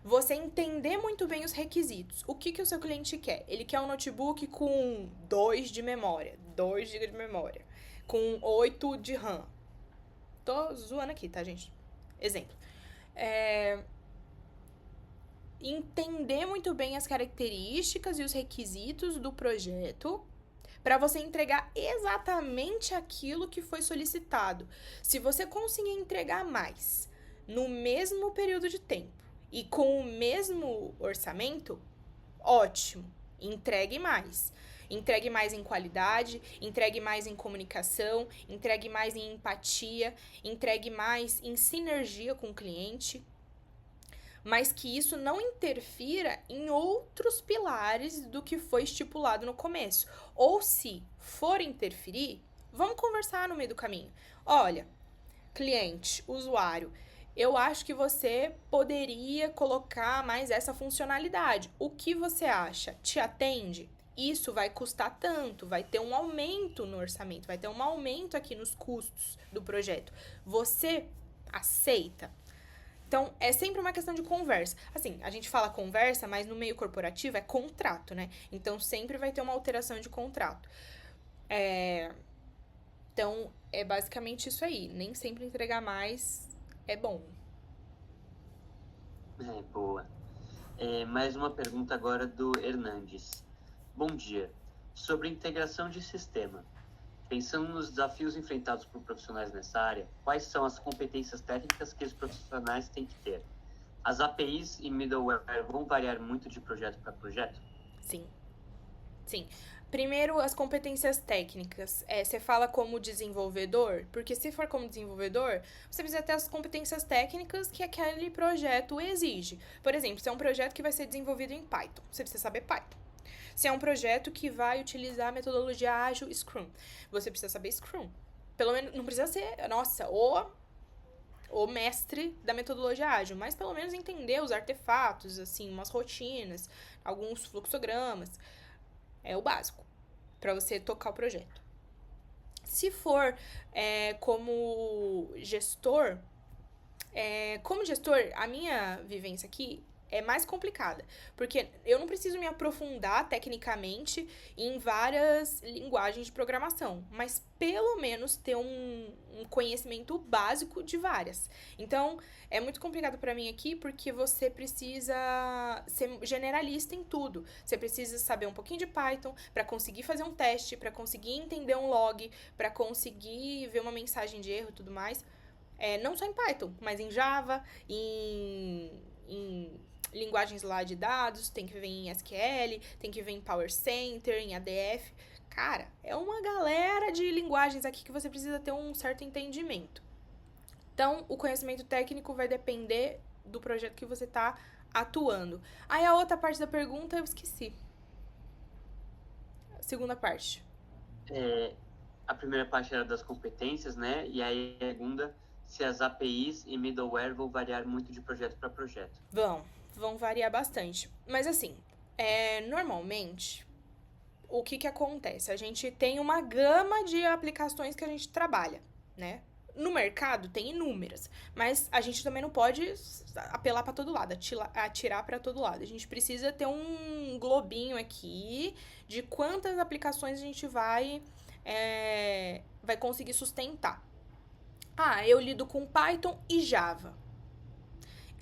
você entender muito bem os requisitos. O que o seu cliente quer? Ele quer um notebook com 2 de memória, 2 GB de memória, com 8 de RAM. Tô zoando aqui, tá, gente? Exemplo. entender muito bem as características e os requisitos do projeto para você entregar exatamente aquilo que foi solicitado. Se você conseguir entregar mais no mesmo período de tempo e com o mesmo orçamento, ótimo, entregue mais. Entregue mais em qualidade, entregue mais em comunicação, entregue mais em empatia, entregue mais em sinergia com o cliente, mas que isso não interfira em outros pilares do que foi estipulado no começo. Ou se for interferir, vamos conversar no meio do caminho. Olha, cliente, usuário, eu acho que você poderia colocar mais essa funcionalidade. O que você acha? Te atende? Isso vai custar tanto, vai ter um aumento no orçamento, vai ter um aumento aqui nos custos do projeto. Você aceita? Então, é sempre uma questão de conversa. Assim, a gente fala conversa, mas no meio corporativo é contrato, né? Então, sempre vai ter uma alteração de contrato. Então, é basicamente isso aí. Nem sempre entregar mais é bom. Boa. Mais uma pergunta agora do Hernandes. Bom dia. Sobre integração de sistema. Pensando nos desafios enfrentados por profissionais nessa área, quais são as competências técnicas que os profissionais têm que ter? As APIs e middleware vão variar muito de projeto para projeto? Sim. Primeiro, as competências técnicas. Você fala como desenvolvedor? Porque se for como desenvolvedor, você precisa ter as competências técnicas que aquele projeto exige. Por exemplo, se é um projeto que vai ser desenvolvido em Python, você precisa saber Python. Se é um projeto que vai utilizar a metodologia ágil Scrum, você precisa saber Scrum. Pelo menos, não precisa ser, o mestre da metodologia ágil, mas pelo menos entender os artefatos, assim, umas rotinas, alguns fluxogramas. É o básico para você tocar o projeto. Se for como gestor, a minha vivência aqui é mais complicada, porque eu não preciso me aprofundar tecnicamente em várias linguagens de programação, mas pelo menos ter um conhecimento básico de várias. Então, é muito complicado para mim aqui, porque você precisa ser generalista em tudo. Você precisa saber um pouquinho de Python para conseguir fazer um teste, para conseguir entender um log, para conseguir ver uma mensagem de erro e tudo mais. Não só em Python, mas em Java, em linguagens lá de dados, tem que ver em SQL, tem que ver em Power Center, em ADF. Cara, é uma galera de linguagens aqui que você precisa ter um certo entendimento. Então, o conhecimento técnico vai depender do projeto que você está atuando. Aí, a outra parte da pergunta eu esqueci. A segunda parte. A primeira parte era das competências, né? E aí a segunda, se as APIs e middleware vão variar muito de projeto para projeto. Vão variar bastante. Mas assim, normalmente, o que acontece? A gente tem uma gama de aplicações que a gente trabalha, né? No mercado tem inúmeras, mas a gente também não pode apelar para todo lado, atirar para todo lado. A gente precisa ter um globinho aqui de quantas aplicações a gente vai conseguir sustentar. Eu lido com Python e Java.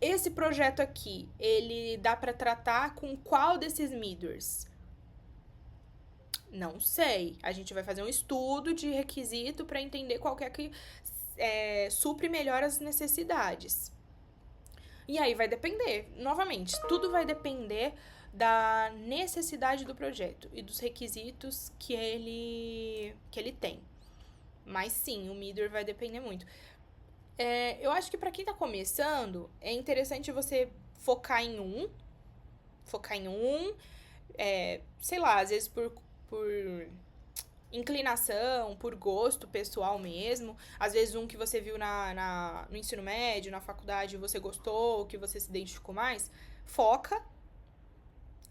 Esse projeto aqui, ele dá para tratar com qual desses middlewares? Não sei. A gente vai fazer um estudo de requisito para entender qual que é que supre melhor as necessidades. E aí vai depender, novamente, tudo vai depender da necessidade do projeto e dos requisitos que ele tem. Mas sim, o middleware vai depender muito. Eu acho que para quem tá começando, é interessante você focar em um, sei lá, às vezes por inclinação, por gosto pessoal mesmo. Às vezes um que você viu no ensino médio, na faculdade, você gostou, que você se identificou mais, foca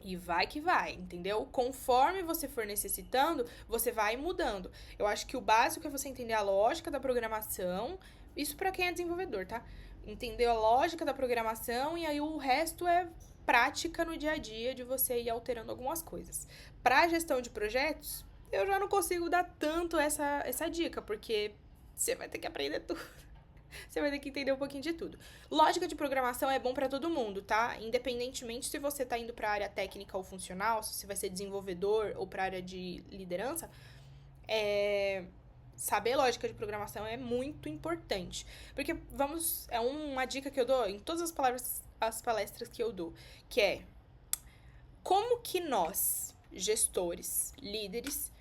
e vai que vai, entendeu? Conforme você for necessitando, você vai mudando. Eu acho que o básico é você entender a lógica da programação. Isso para quem é desenvolvedor, tá? Entender a lógica da programação e aí o resto é prática no dia a dia de você ir alterando algumas coisas. Para gestão de projetos, eu já não consigo dar tanto essa dica, porque você vai ter que aprender tudo. Você vai ter que entender um pouquinho de tudo. Lógica de programação é bom pra todo mundo, tá? Independentemente se você tá indo pra área técnica ou funcional, se você vai ser desenvolvedor ou pra área de liderança, saber lógica de programação é muito importante. Porque é uma dica que eu dou em todas as palestras que eu dou, que é como que nós, gestores, líderes,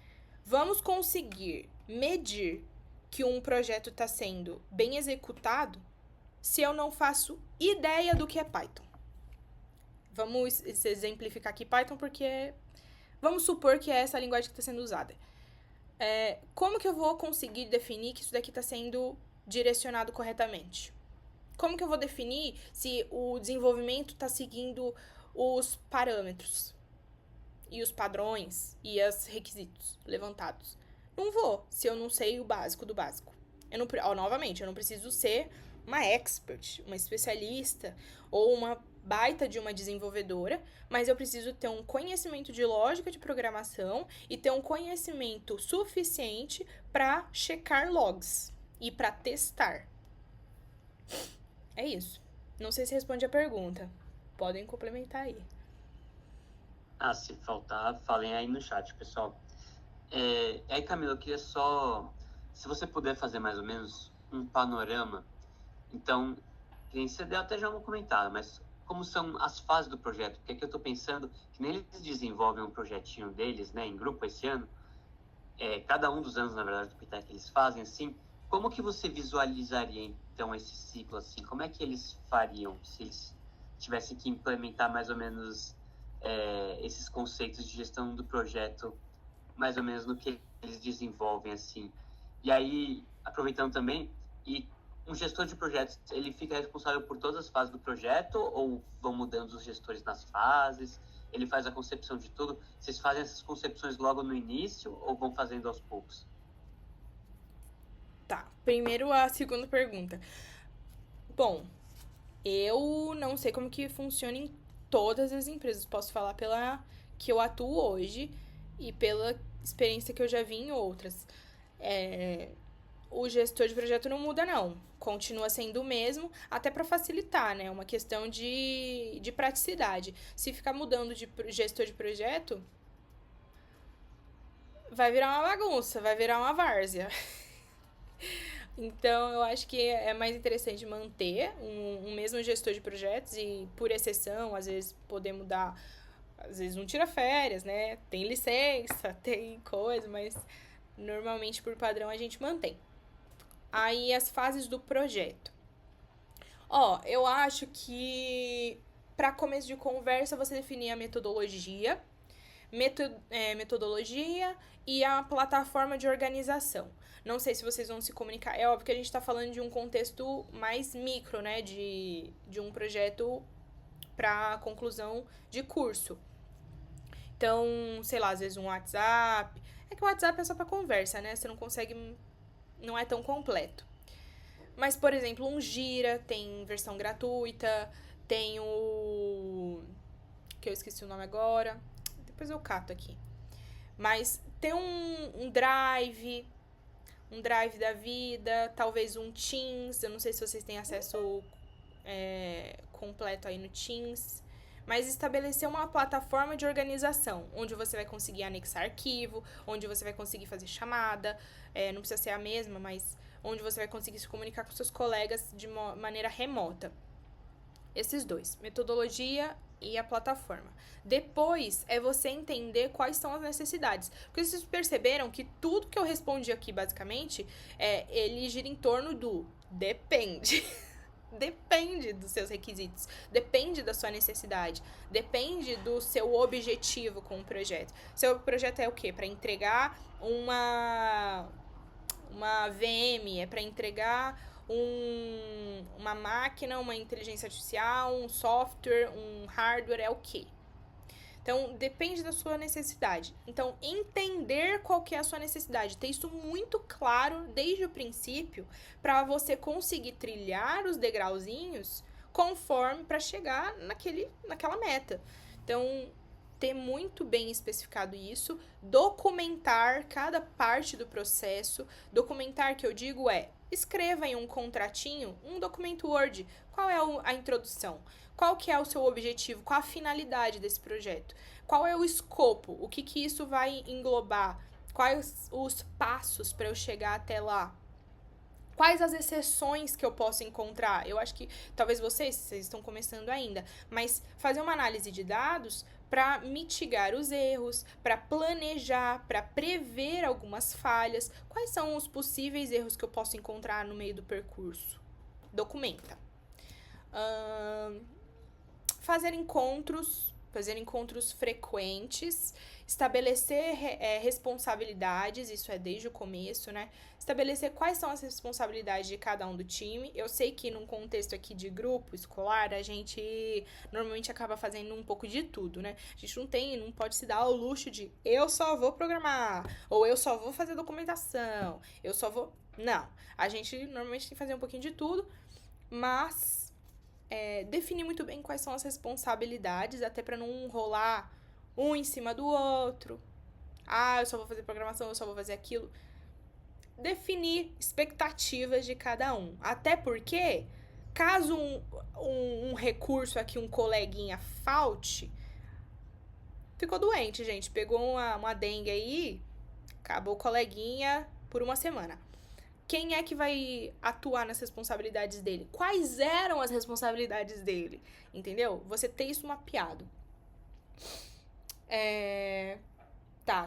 vamos conseguir medir que um projeto está sendo bem executado se eu não faço ideia do que é Python. Vamos exemplificar aqui Python porque vamos supor que é essa a linguagem que está sendo usada. Como que eu vou conseguir definir que isso daqui está sendo direcionado corretamente? Como que eu vou definir se o desenvolvimento está seguindo os parâmetros e os padrões e os requisitos levantados? Não vou, se eu não sei o básico do básico. Novamente, eu não preciso ser uma expert, uma especialista ou uma baita de uma desenvolvedora, mas eu preciso ter um conhecimento de lógica de programação e ter um conhecimento suficiente para checar logs e para testar. É isso. Não sei se responde a pergunta. Podem complementar aí. Se faltar, falem aí no chat, pessoal. Aí, Camila, eu queria só, se você puder fazer mais ou menos um panorama. Então, você deu até já um comentário, mas como são as fases do projeto? Porque aqui eu estou pensando que nem eles desenvolvem um projetinho deles, né, em grupo esse ano. Cada um dos anos, na verdade, do Pitec que eles fazem, assim, como que você visualizaria, então, esse ciclo, assim? Como é que eles fariam se eles tivessem que implementar mais ou menos esses conceitos de gestão do projeto, mais ou menos no que eles desenvolvem, assim? E aí, aproveitando também, um gestor de projetos, ele fica responsável por todas as fases do projeto ou vão mudando os gestores nas fases? Ele faz a concepção de tudo? Vocês fazem essas concepções logo no início ou vão fazendo aos poucos? Tá, primeiro a segunda pergunta. Bom, eu não sei como que funciona em todas as empresas. Posso falar pela que eu atuo hoje e pela experiência que eu já vi em outras. O gestor de projeto não muda, não. Continua sendo o mesmo, até para facilitar, né? Uma questão de praticidade. Se ficar mudando de gestor de projeto, vai virar uma bagunça, vai virar uma várzea. Então, eu acho que é mais interessante manter um mesmo gestor de projetos e, por exceção, às vezes poder mudar. Às vezes não tira férias, né? Tem licença, tem coisa, mas normalmente, por padrão, a gente mantém. Aí, as fases do projeto. Eu acho que para começo de conversa, você definir a metodologia e a plataforma de organização. Não sei se vocês vão se comunicar. É óbvio que a gente está falando de um contexto mais micro, né? De um projeto para conclusão de curso. Então, sei lá, às vezes um WhatsApp. É que o WhatsApp é só para conversa, né? Você não consegue... Não é tão completo. Mas, por exemplo, um Gira tem versão gratuita. Tem o... que eu esqueci o nome agora. Depois eu cato aqui. Mas tem um Drive da vida, talvez um Teams. Eu não sei se vocês têm acesso completo aí no Teams. Mas estabelecer uma plataforma de organização, onde você vai conseguir anexar arquivo, onde você vai conseguir fazer chamada, não precisa ser a mesma, mas onde você vai conseguir se comunicar com seus colegas de maneira remota. Esses dois, metodologia e a plataforma. Depois é você entender quais são as necessidades. Porque vocês perceberam que tudo que eu respondi aqui, basicamente, ele gira em torno do depende. Depende dos seus requisitos, depende da sua necessidade, depende do seu objetivo com o projeto. Seu projeto é o quê? Para entregar uma VM, é para entregar uma máquina, uma inteligência artificial, um software, um hardware, é o quê? Então, depende da sua necessidade. Então, entender qual que é a sua necessidade, ter isso muito claro desde o princípio, para você conseguir trilhar os degrauzinhos conforme para chegar naquela meta. Então, ter muito bem especificado isso, documentar cada parte do processo. Documentar, que eu digo, escreva em um contratinho, um documento Word, qual é a introdução, qual que é o seu objetivo, qual a finalidade desse projeto, qual é o escopo, o que que isso vai englobar, quais os passos para eu chegar até lá. Quais as exceções que eu posso encontrar? Eu acho que talvez vocês estão começando ainda, mas fazer uma análise de dados para mitigar os erros, para planejar, para prever algumas falhas. Quais são os possíveis erros que eu posso encontrar no meio do percurso? Documenta. Fazer encontros frequentes, estabelecer responsabilidades, isso é desde o começo, né? Estabelecer quais são as responsabilidades de cada um do time. Eu sei que num contexto aqui de grupo escolar, a gente normalmente acaba fazendo um pouco de tudo, né? A gente não pode se dar ao luxo de eu só vou programar, ou eu só vou fazer documentação, eu só vou... Não, a gente normalmente tem que fazer um pouquinho de tudo, mas definir muito bem quais são as responsabilidades, até para não rolar um em cima do outro. Eu só vou fazer programação, eu só vou fazer aquilo. Definir expectativas de cada um. Até porque, caso um recurso aqui, um coleguinha falte, ficou doente, gente. Pegou uma dengue aí, acabou o coleguinha por uma semana. Quem é que vai atuar nas responsabilidades dele? Quais eram as responsabilidades dele? Entendeu? Você ter isso mapeado.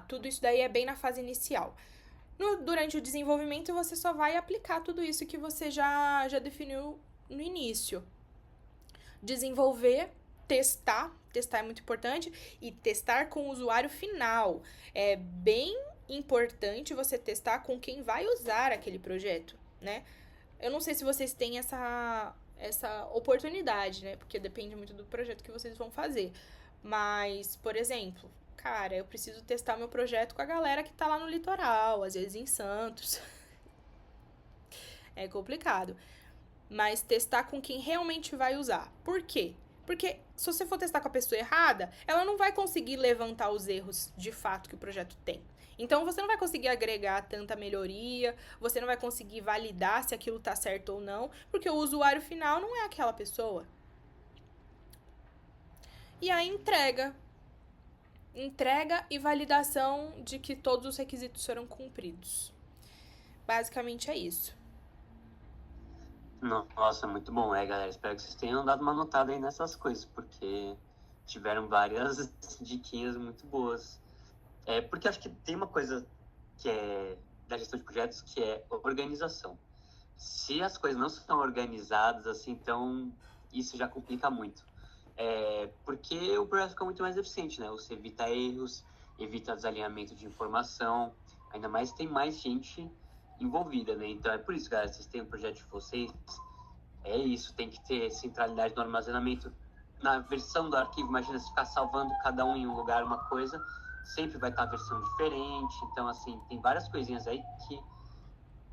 Tudo isso daí é bem na fase inicial. Durante o desenvolvimento, você só vai aplicar tudo isso que você já definiu no início. Desenvolver, testar é muito importante, e testar com o usuário final. É bem importante você testar com quem vai usar aquele projeto, né? Eu não sei se vocês têm essa oportunidade, né? Porque depende muito do projeto que vocês vão fazer. Mas, por exemplo, cara, eu preciso testar meu projeto com a galera que tá lá no litoral, às vezes em Santos. É complicado. Mas testar com quem realmente vai usar. Por quê? Porque se você for testar com a pessoa errada, ela não vai conseguir levantar os erros de fato que o projeto tem. Então, você não vai conseguir agregar tanta melhoria, você não vai conseguir validar se aquilo tá certo ou não, porque o usuário final não é aquela pessoa. E aí, entrega e validação de que todos os requisitos foram cumpridos. Basicamente é isso. Nossa, muito bom, galera. Espero que vocês tenham dado uma notada aí nessas coisas, porque tiveram várias diquinhas muito boas. Porque acho que tem uma coisa que é da gestão de projetos, que é organização. Se as coisas não são organizadas, assim, então isso já complica muito. Porque o projeto fica muito mais eficiente, né? Você evita erros, evita desalinhamento de informação, ainda mais tem mais gente envolvida, né? Então é por isso, galera, vocês têm um projeto de vocês, é isso, tem que ter centralidade no armazenamento. Na versão do arquivo, imagina se ficar salvando cada um em um lugar uma coisa, sempre vai estar a versão diferente. Então, assim, tem várias coisinhas aí que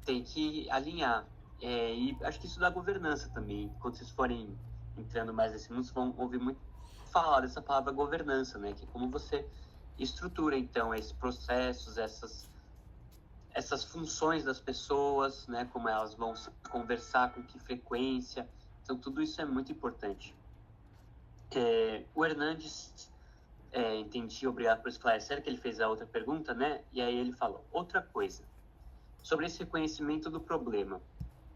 tem que alinhar. E acho que isso dá governança também. Quando vocês forem entrando mais nesse mundo, vocês vão ouvir muito falar dessa palavra governança, né? Que é como você estrutura, então, esses processos, essas funções das pessoas, né? Como elas vão conversar, com que frequência. Então, tudo isso é muito importante. O Hernandes, entendi, obrigado por esclarecer, que ele fez a outra pergunta, né? E aí ele falou, outra coisa, sobre esse reconhecimento do problema.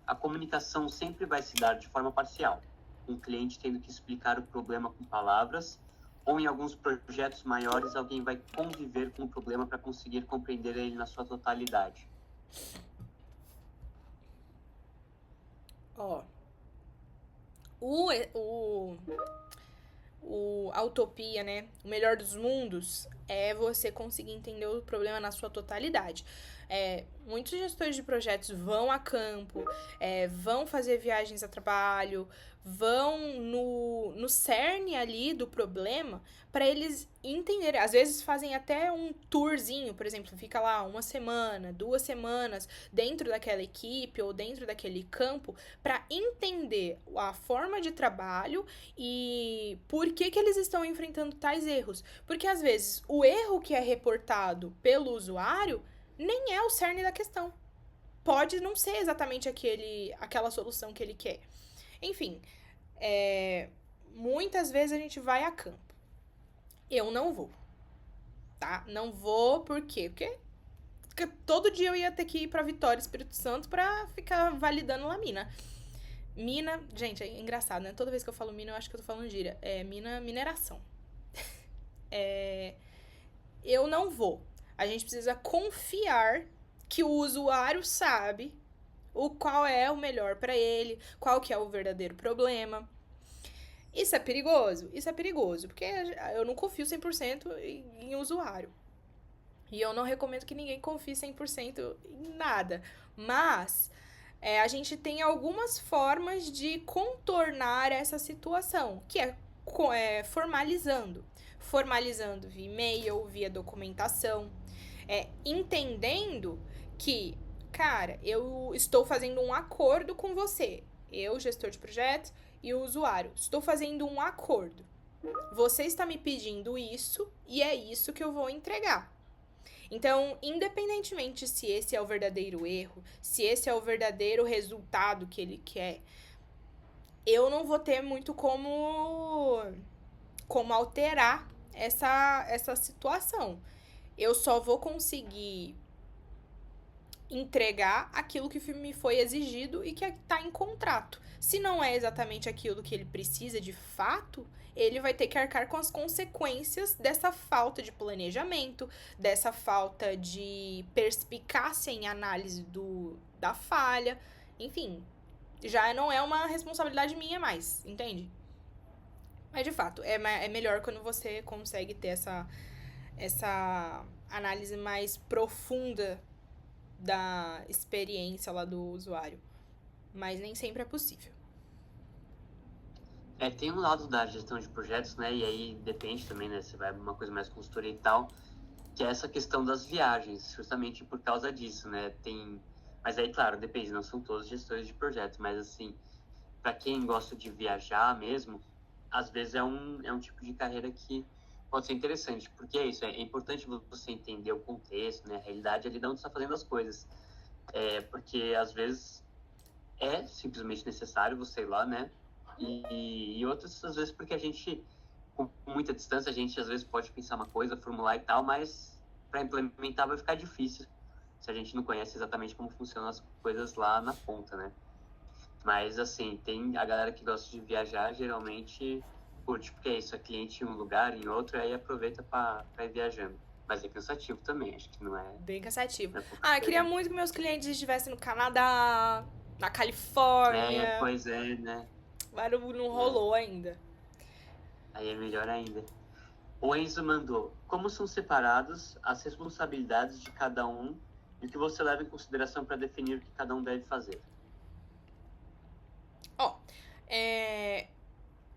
A comunicação sempre vai se dar de forma parcial, com o cliente tendo que explicar o problema com palavras, ou em alguns projetos maiores, alguém vai conviver com o problema para conseguir compreender ele na sua totalidade. A utopia, né? O melhor dos mundos é você conseguir entender o problema na sua totalidade. Muitos gestores de projetos vão a campo, vão fazer viagens a trabalho, vão no cerne ali do problema para eles entenderem. Às vezes fazem até um tourzinho, por exemplo, fica lá 1 semana, 2 semanas dentro daquela equipe ou dentro daquele campo para entender a forma de trabalho e por que eles estão enfrentando tais erros. Porque às vezes o erro que é reportado pelo usuário nem é o cerne da questão. pode não ser exatamente aquela solução que ele quer. Enfim, muitas vezes a gente vai a campo. Eu não vou, tá? Não vou, por quê? Porque todo dia eu ia ter que ir pra Vitória, Espírito Santo, pra ficar validando lá mina. Mina, gente, é engraçado, né? Toda vez que eu falo mina, eu acho que eu tô falando gíria. Mineração. Eu não vou. A gente precisa confiar que o usuário sabe qual é o melhor pra ele, qual que é o verdadeiro problema. Isso é perigoso? Isso é perigoso, porque eu não confio 100% em usuário. E eu não recomendo que ninguém confie 100% em nada. Mas a gente tem algumas formas de contornar essa situação, que é formalizando. Formalizando via e-mail, via documentação. Entendendo que, cara, eu estou fazendo um acordo com você. Eu, gestor de projetos, e o usuário. Estou fazendo um acordo. Você está me pedindo isso e é isso que eu vou entregar. Então, independentemente se esse é o verdadeiro erro, se esse é o verdadeiro resultado que ele quer, eu não vou ter muito como alterar essa situação. Eu só vou conseguir entregar aquilo que me foi exigido e que está em contrato. Se não é exatamente aquilo que ele precisa de fato, ele vai ter que arcar com as consequências dessa falta de planejamento, dessa falta de perspicácia em análise da falha. Enfim, já não é uma responsabilidade minha mais, entende? Mas, de fato, é melhor quando você consegue ter essa análise mais profunda da experiência lá do usuário. Mas nem sempre é possível. Tem um lado da gestão de projetos, né? E aí depende também, né? Você vai uma coisa mais consultoria e tal, que é essa questão das viagens, justamente por causa disso, né? Mas aí, claro, depende, não são todos gestores de projetos, mas assim, para quem gosta de viajar mesmo, às vezes é um tipo de carreira que pode ser interessante, porque é isso, é importante você entender o contexto, né? A realidade ali de onde você está fazendo as coisas. Porque às vezes é simplesmente necessário você ir lá, né? E outras, às vezes, porque a gente, com muita distância, a gente às vezes pode pensar uma coisa, formular e tal, mas para implementar vai ficar difícil se a gente não conhece exatamente como funcionam as coisas lá na ponta, né? Mas, assim, tem a galera que gosta de viajar, geralmente curte, porque é isso, é cliente em um lugar, em outro, aí aproveita para ir viajando. Mas é cansativo também, acho que não é... Bem cansativo. Eu queria muito que meus clientes estivessem no Canadá, na Califórnia. Pois é, né? Mas não rolou ainda. Aí é melhor ainda. O Enzo mandou: como são separadas as responsabilidades de cada um e o que você leva em consideração para definir o que cada um deve fazer?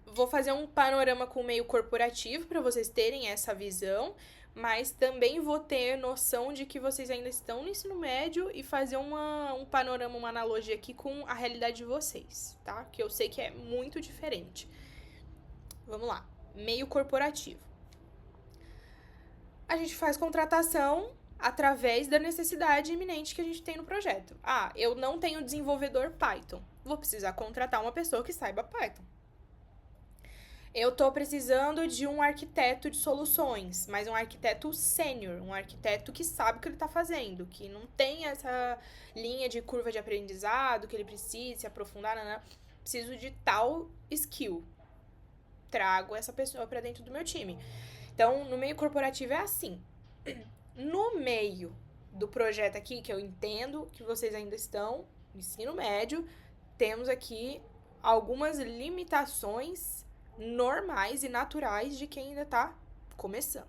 Vou fazer um panorama com o meio corporativo para vocês terem essa visão, mas também vou ter noção de que vocês ainda estão no ensino médio e fazer um panorama, uma analogia aqui com a realidade de vocês, tá? Que eu sei que é muito diferente. Vamos lá. Meio corporativo. A gente faz contratação através da necessidade iminente que a gente tem no projeto. Eu não tenho desenvolvedor Python. Vou precisar contratar uma pessoa que saiba Python. Eu tô precisando de um arquiteto de soluções, mas um arquiteto sênior, um arquiteto que sabe o que ele tá fazendo, que não tem essa linha de curva de aprendizado, que ele precisa se aprofundar, preciso de tal skill. Trago essa pessoa pra dentro do meu time. Então, no meio corporativo é assim. No meio do projeto aqui, que eu entendo que vocês ainda estão no ensino médio, temos aqui algumas limitações normais e naturais de quem ainda tá começando.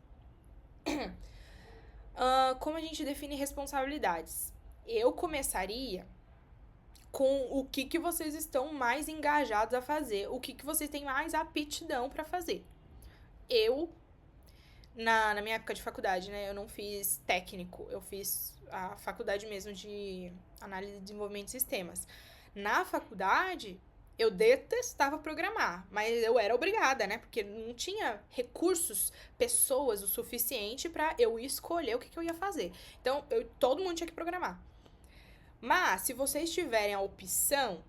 Como a gente define responsabilidades? Eu começaria com o que vocês estão mais engajados a fazer, o que vocês têm mais aptidão para fazer. Eu, na minha época de faculdade, né, eu não fiz técnico, eu fiz a faculdade mesmo de análise e desenvolvimento de sistemas. Na faculdade, eu detestava programar, mas eu era obrigada, né? Porque não tinha recursos, pessoas o suficiente pra eu escolher o que eu ia fazer. Então, todo mundo tinha que programar. Mas, se vocês tiverem a opção,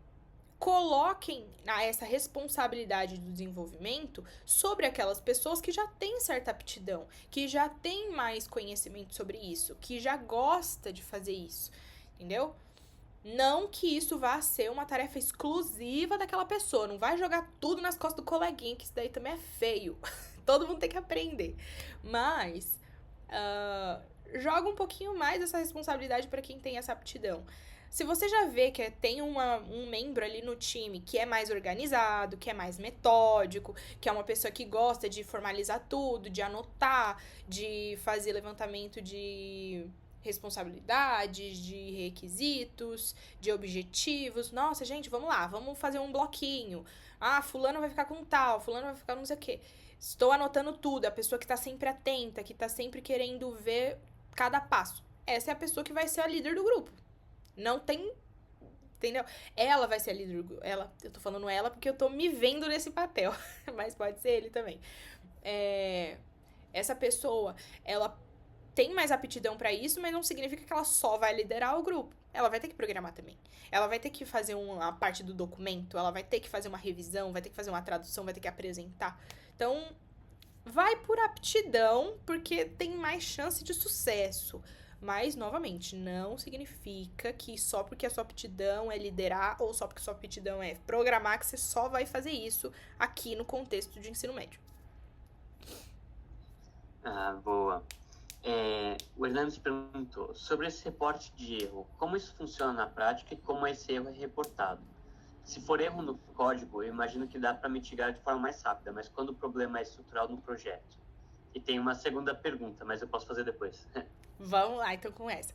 coloquem essa responsabilidade do desenvolvimento sobre aquelas pessoas que já têm certa aptidão, que já têm mais conhecimento sobre isso, que já gosta de fazer isso, entendeu? Não que isso vá ser uma tarefa exclusiva daquela pessoa, não vai jogar tudo nas costas do coleguinha, que isso daí também é feio. Todo mundo tem que aprender. Mas joga um pouquinho mais essa responsabilidade para quem tem essa aptidão. Se você já vê que tem um membro ali no time que é mais organizado, que é mais metódico, que é uma pessoa que gosta de formalizar tudo, de anotar, de fazer levantamento de responsabilidades, de requisitos, de objetivos. Nossa, gente, vamos lá, vamos fazer um bloquinho. Ah, fulano vai ficar com tal, fulano vai ficar não sei o quê. Estou anotando tudo, a pessoa que tá sempre atenta, que tá sempre querendo ver cada passo. Essa é a pessoa que vai ser a líder do grupo. Não tem, entendeu? Ela vai ser a líder do grupo. Eu tô falando ela porque eu tô me vendo nesse papel, mas pode ser ele também. Essa pessoa, ela tem mais aptidão pra isso, mas não significa que ela só vai liderar o grupo. Ela vai ter que programar também. Ela vai ter que fazer uma parte do documento, ela vai ter que fazer uma revisão, vai ter que fazer uma tradução, vai ter que apresentar. Então, vai por aptidão, porque tem mais chance de sucesso. Mas, novamente, não significa que só porque a sua aptidão é liderar ou só porque a sua aptidão é programar que você só vai fazer isso aqui no contexto de ensino médio. Ah, boa. O Hernandes perguntou sobre esse reporte de erro, como isso funciona na prática e como esse erro é reportado. Se for erro no código, eu imagino que dá para mitigar de forma mais rápida, mas quando o problema é estrutural no projeto? E tem uma segunda pergunta, mas eu posso fazer depois. Vamos lá, então, com essa.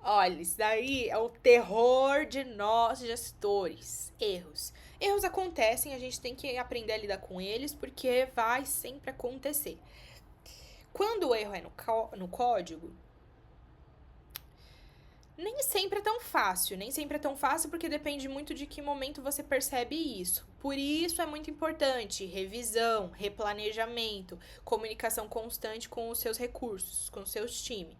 Olha, isso daí é o terror de nós gestores. Erros. Erros acontecem, a gente tem que aprender a lidar com eles, porque vai sempre acontecer. Quando o erro é no código, nem sempre é tão fácil. Nem sempre é tão fácil porque depende muito de que momento você percebe isso. Por isso é muito importante revisão, replanejamento, comunicação constante com os seus recursos, com os seus times.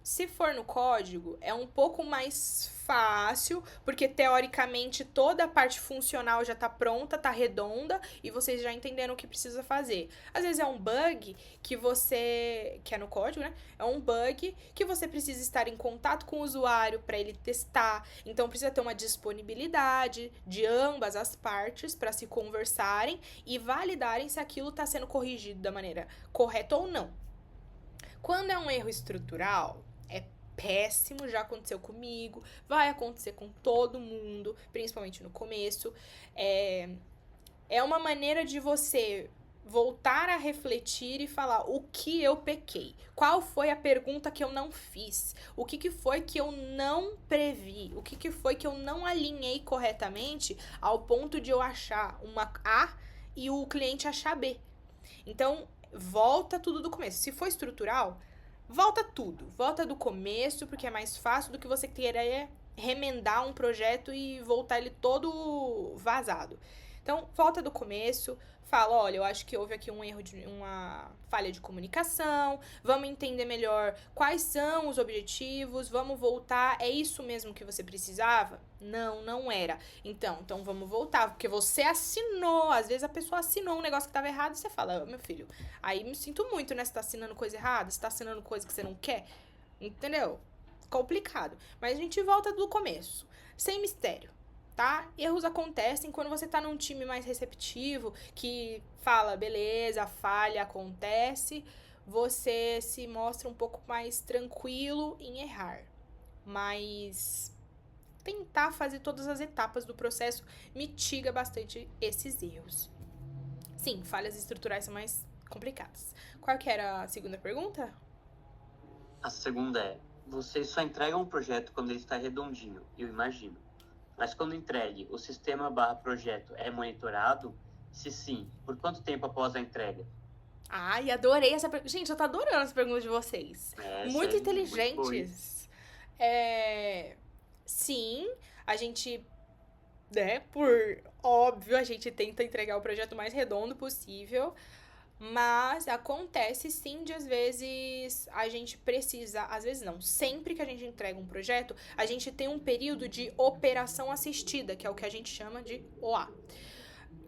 Se for no código, é um pouco mais fácil, porque teoricamente toda a parte funcional já tá pronta, tá redonda, e vocês já entenderam o que precisa fazer. Às vezes é um bug que é no código, né? É um bug que você precisa estar em contato com o usuário para ele testar. Então precisa ter uma disponibilidade de ambas as partes para se conversarem e validarem se aquilo está sendo corrigido da maneira correta ou não. Quando é um erro estrutural, é péssimo, já aconteceu comigo, vai acontecer com todo mundo, principalmente no começo. É uma maneira de você voltar a refletir e falar o que eu pequei, qual foi a pergunta que eu não fiz, o que foi que eu não previ, o que foi que eu não alinhei corretamente ao ponto de eu achar uma A e o cliente achar B. Então, volta tudo do começo. Se for estrutural, volta tudo. Volta do começo, porque é mais fácil do que você querer remendar um projeto e voltar ele todo vazado. Então, volta do começo, fala, olha, eu acho que houve aqui um erro, uma falha de comunicação, vamos entender melhor quais são os objetivos, vamos voltar, é isso mesmo que você precisava? Não era. Então vamos voltar, porque você assinou, às vezes a pessoa assinou um negócio que estava errado e você fala, meu filho, aí me sinto muito, né, você tá assinando coisa errada, você tá assinando coisa que você não quer, entendeu? Complicado. Mas a gente volta do começo, sem mistério. Tá? Erros acontecem quando você tá num time mais receptivo, que fala, beleza, a falha acontece, você se mostra um pouco mais tranquilo em errar. Mas tentar fazer todas as etapas do processo mitiga bastante esses erros. Sim, falhas estruturais são mais complicadas. Qual que era a segunda pergunta? A segunda é, vocês só entregam um projeto quando ele está redondinho, eu imagino. Mas quando entregue, o sistema/projeto é monitorado? Se sim, por quanto tempo após a entrega? Ai, adorei essa pergunta. Gente, eu tô adorando as perguntas de vocês. Muito inteligentes. Sim, a gente, né, por óbvio, a gente tenta entregar o projeto mais redondo possível. Mas acontece sim de às vezes a gente precisa, às vezes não, sempre que a gente entrega um projeto, a gente tem um período de operação assistida, que é o que a gente chama de OA.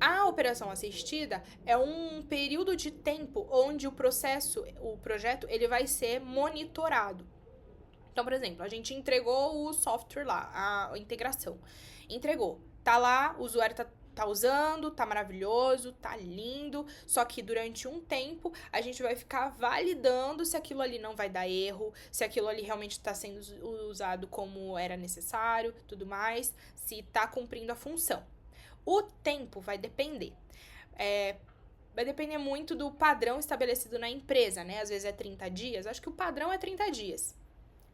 A operação assistida é um período de tempo onde o projeto, ele vai ser monitorado. Então, por exemplo, a gente entregou o software lá, a integração. Entregou. Tá lá, o usuário tá usando, tá maravilhoso, tá lindo. Só que durante um tempo a gente vai ficar validando se aquilo ali não vai dar erro, se aquilo ali realmente está sendo usado como era necessário, tudo mais, se tá cumprindo a função. O tempo vai depender. Vai depender muito do padrão estabelecido na empresa, né? Às vezes é 30 dias. Acho que o padrão é 30 dias.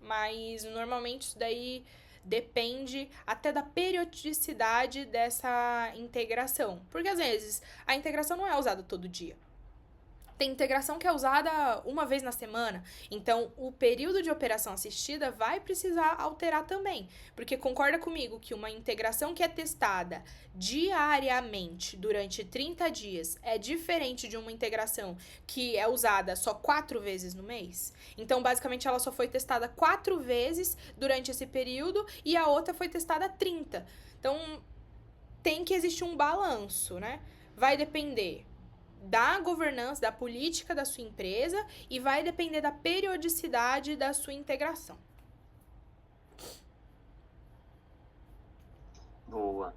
Mas normalmente isso daí depende até da periodicidade dessa integração. Porque às vezes a integração não é usada todo dia. Tem integração que é usada uma vez na semana. Então, o período de operação assistida vai precisar alterar também. Porque concorda comigo que uma integração que é testada diariamente durante 30 dias é diferente de uma integração que é usada só 4 vezes no mês? Então, basicamente, ela só foi testada 4 vezes durante esse período e a outra foi testada 30. Então, tem que existir um balanço, né? Vai depender da governança, da política da sua empresa e vai depender da periodicidade da sua integração. Boa.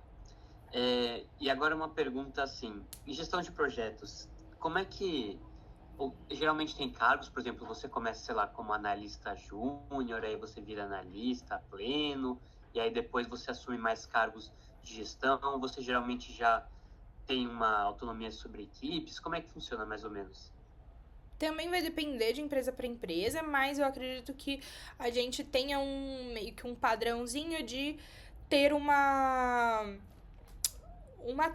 E agora uma pergunta assim, em gestão de projetos, como é que geralmente tem cargos, por exemplo, você começa, sei lá, como analista júnior, aí você vira analista pleno, e aí depois você assume mais cargos de gestão, você geralmente já tem uma autonomia sobre equipes? Como é que funciona mais ou menos? Também vai depender de empresa para empresa, mas eu acredito que a gente tenha meio que um padrãozinho de ter uma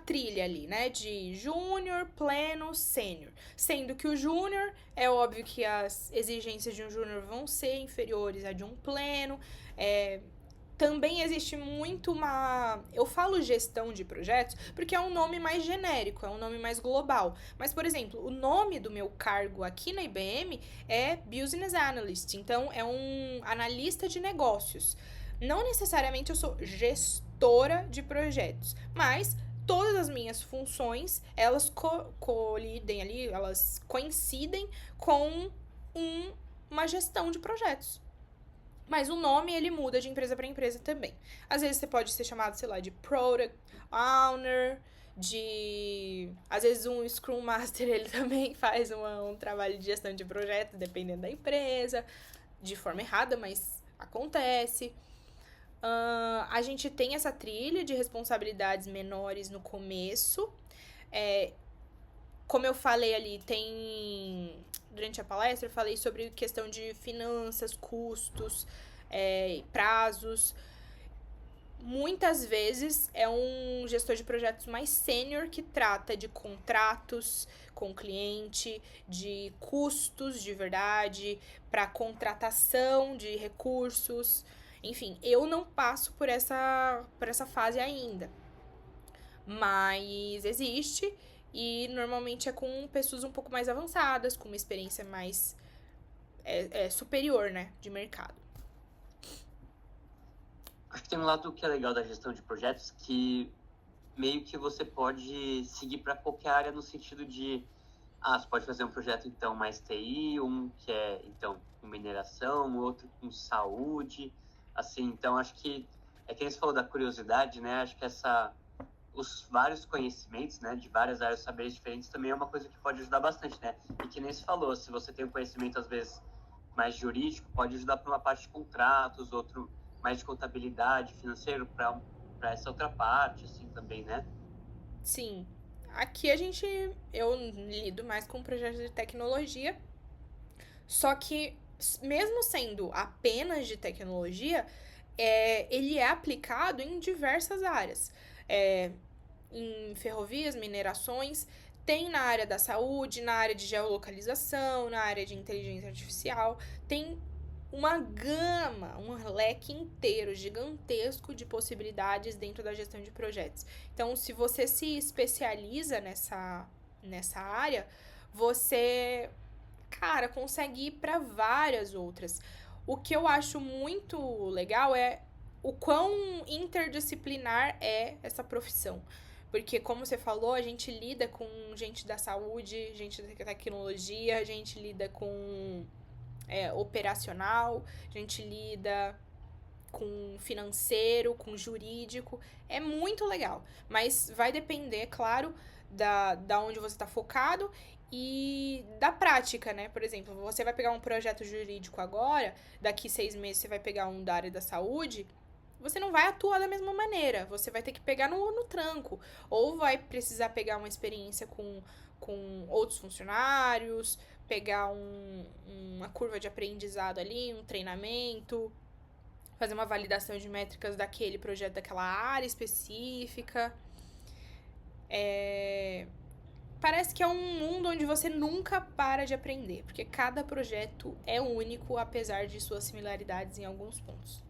trilha ali, né? De júnior, pleno, sênior. Sendo que o júnior, é óbvio que as exigências de um júnior vão ser inferiores à de um pleno. Também existe muito Eu falo gestão de projetos porque é um nome mais genérico, é um nome mais global. Mas, por exemplo, o nome do meu cargo aqui na IBM é Business Analyst. Então, é um analista de negócios. Não necessariamente eu sou gestora de projetos, mas todas as minhas funções, elas colidem ali, elas coincidem com uma gestão de projetos. Mas o nome, ele muda de empresa para empresa também. Às vezes você pode ser chamado, sei lá, de Product Owner, às vezes um Scrum Master, ele também faz um trabalho de gestão de projetos, dependendo da empresa, de forma errada, mas acontece. A gente tem essa trilha de responsabilidades menores no começo. Como eu falei ali, durante a palestra, eu falei sobre questão de finanças, custos, prazos. Muitas vezes é um gestor de projetos mais sênior que trata de contratos com o cliente, de custos de verdade, para contratação de recursos. Enfim, eu não passo por essa fase ainda. Mas existe. E normalmente é com pessoas um pouco mais avançadas, com uma experiência mais superior, né, de mercado. Acho que tem um lado que é legal da gestão de projetos, que meio que você pode seguir para qualquer área no sentido de, você pode fazer um projeto então mais TI, um que é então com mineração, outro com saúde, assim, então acho que que nem você falou da curiosidade, né? Acho que os vários conhecimentos, né, de várias áreas, saberes diferentes, também é uma coisa que pode ajudar bastante, né? E que nem se falou, se você tem um conhecimento, às vezes, mais jurídico, pode ajudar para uma parte de contratos, outro mais de contabilidade, financeiro, para essa outra parte, assim, também, né? Sim. Aqui eu lido mais com projetos de tecnologia, só que, mesmo sendo apenas de tecnologia, ele é aplicado em diversas áreas. Em ferrovias, minerações, tem na área da saúde, na área de geolocalização, na área de inteligência artificial, tem uma gama, um leque inteiro gigantesco de possibilidades dentro da gestão de projetos. Então, se você se especializa nessa área, você, cara, consegue ir para várias outras. O que eu acho muito legal é o quão interdisciplinar é essa profissão. Porque, como você falou, a gente lida com gente da saúde, gente da tecnologia, a gente lida com operacional, a gente lida com financeiro, com jurídico. É muito legal. Mas vai depender, claro, da onde você está focado e da prática, né? Por exemplo, você vai pegar um projeto jurídico agora, daqui 6 meses você vai pegar um da área da saúde, você não vai atuar da mesma maneira. Você vai ter que pegar no tranco. Ou vai precisar pegar uma experiência com outros funcionários, pegar uma curva de aprendizado ali, um treinamento, fazer uma validação de métricas daquele projeto, daquela área específica. Parece que é um mundo onde você nunca para de aprender, porque cada projeto é único, apesar de suas similaridades em alguns pontos.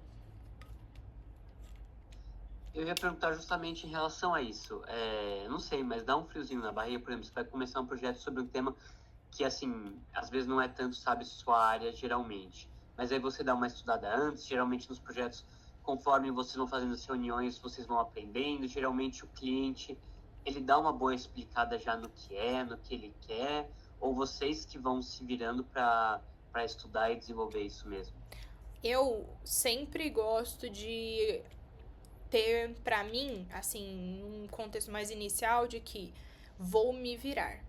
Eu ia perguntar justamente em relação a isso. Não sei, mas dá um friozinho na barriga, por exemplo, você vai começar um projeto sobre um tema que, assim, às vezes não é tanto, sabe, sua área, geralmente. Mas aí você dá uma estudada antes, geralmente nos projetos, conforme vocês vão fazendo as reuniões, vocês vão aprendendo, geralmente o cliente, ele dá uma boa explicada já no que é, no que ele quer, ou vocês que vão se virando para estudar e desenvolver isso mesmo? Eu sempre gosto de ter pra mim, assim, um contexto mais inicial de que vou me virar.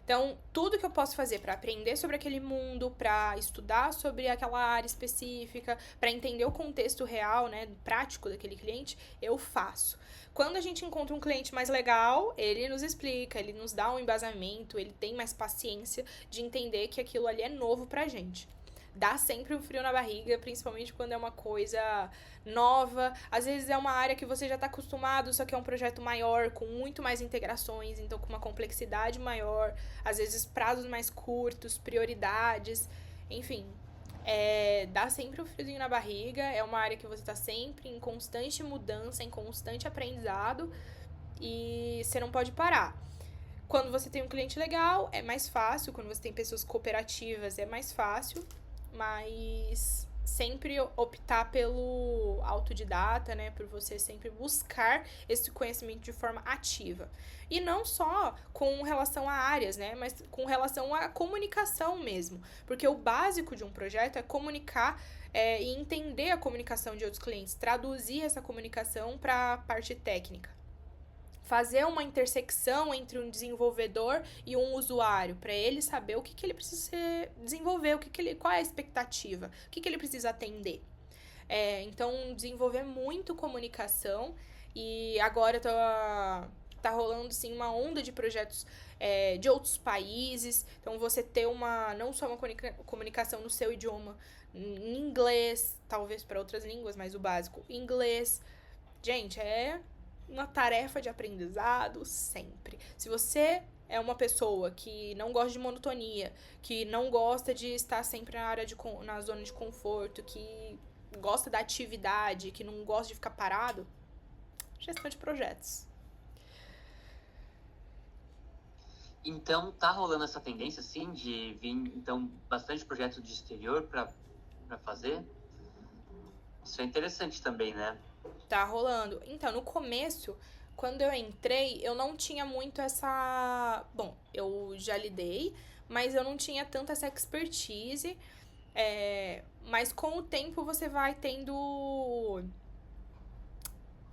Então, tudo que eu posso fazer pra aprender sobre aquele mundo, pra estudar sobre aquela área específica, pra entender o contexto real, né, prático daquele cliente, eu faço. Quando a gente encontra um cliente mais legal, ele nos explica, ele nos dá um embasamento, ele tem mais paciência de entender que aquilo ali é novo pra gente. Dá sempre um frio na barriga, principalmente quando é uma coisa nova. Às vezes é uma área que você já está acostumado, só que é um projeto maior, com muito mais integrações, então com uma complexidade maior, às vezes prazos mais curtos, prioridades, enfim. Dá sempre um friozinho na barriga, é uma área que você está sempre em constante mudança, em constante aprendizado, e você não pode parar. Quando você tem um cliente legal, é mais fácil, quando você tem pessoas cooperativas, é mais fácil, mas sempre optar pelo autodidata, né? Por você sempre buscar esse conhecimento de forma ativa. E não só com relação a áreas, né? Mas com relação à comunicação mesmo. Porque o básico de um projeto é comunicar e entender a comunicação de outros clientes, traduzir essa comunicação para a parte técnica. Fazer uma intersecção entre um desenvolvedor e um usuário, para ele saber o que ele precisa desenvolver, qual é a expectativa, o que ele precisa atender. Então, desenvolver muito comunicação, e agora tá rolando sim uma onda de projetos de outros países. Então, você ter não só uma comunicação no seu idioma, em inglês, talvez para outras línguas, mas o básico, inglês. Gente, uma tarefa de aprendizado sempre. Se você é uma pessoa que não gosta de monotonia, que não gosta de estar sempre na zona de conforto, que gosta da atividade, que não gosta de ficar parado, gestão de projetos. Então, tá rolando essa tendência, assim, de vir, então, bastante projeto de exterior para fazer? Isso é interessante também, né? Tá rolando. Então, no começo, quando eu entrei, eu não tinha muito essa... Bom, eu já lidei, mas eu não tinha tanta essa expertise. Mas com o tempo você vai tendo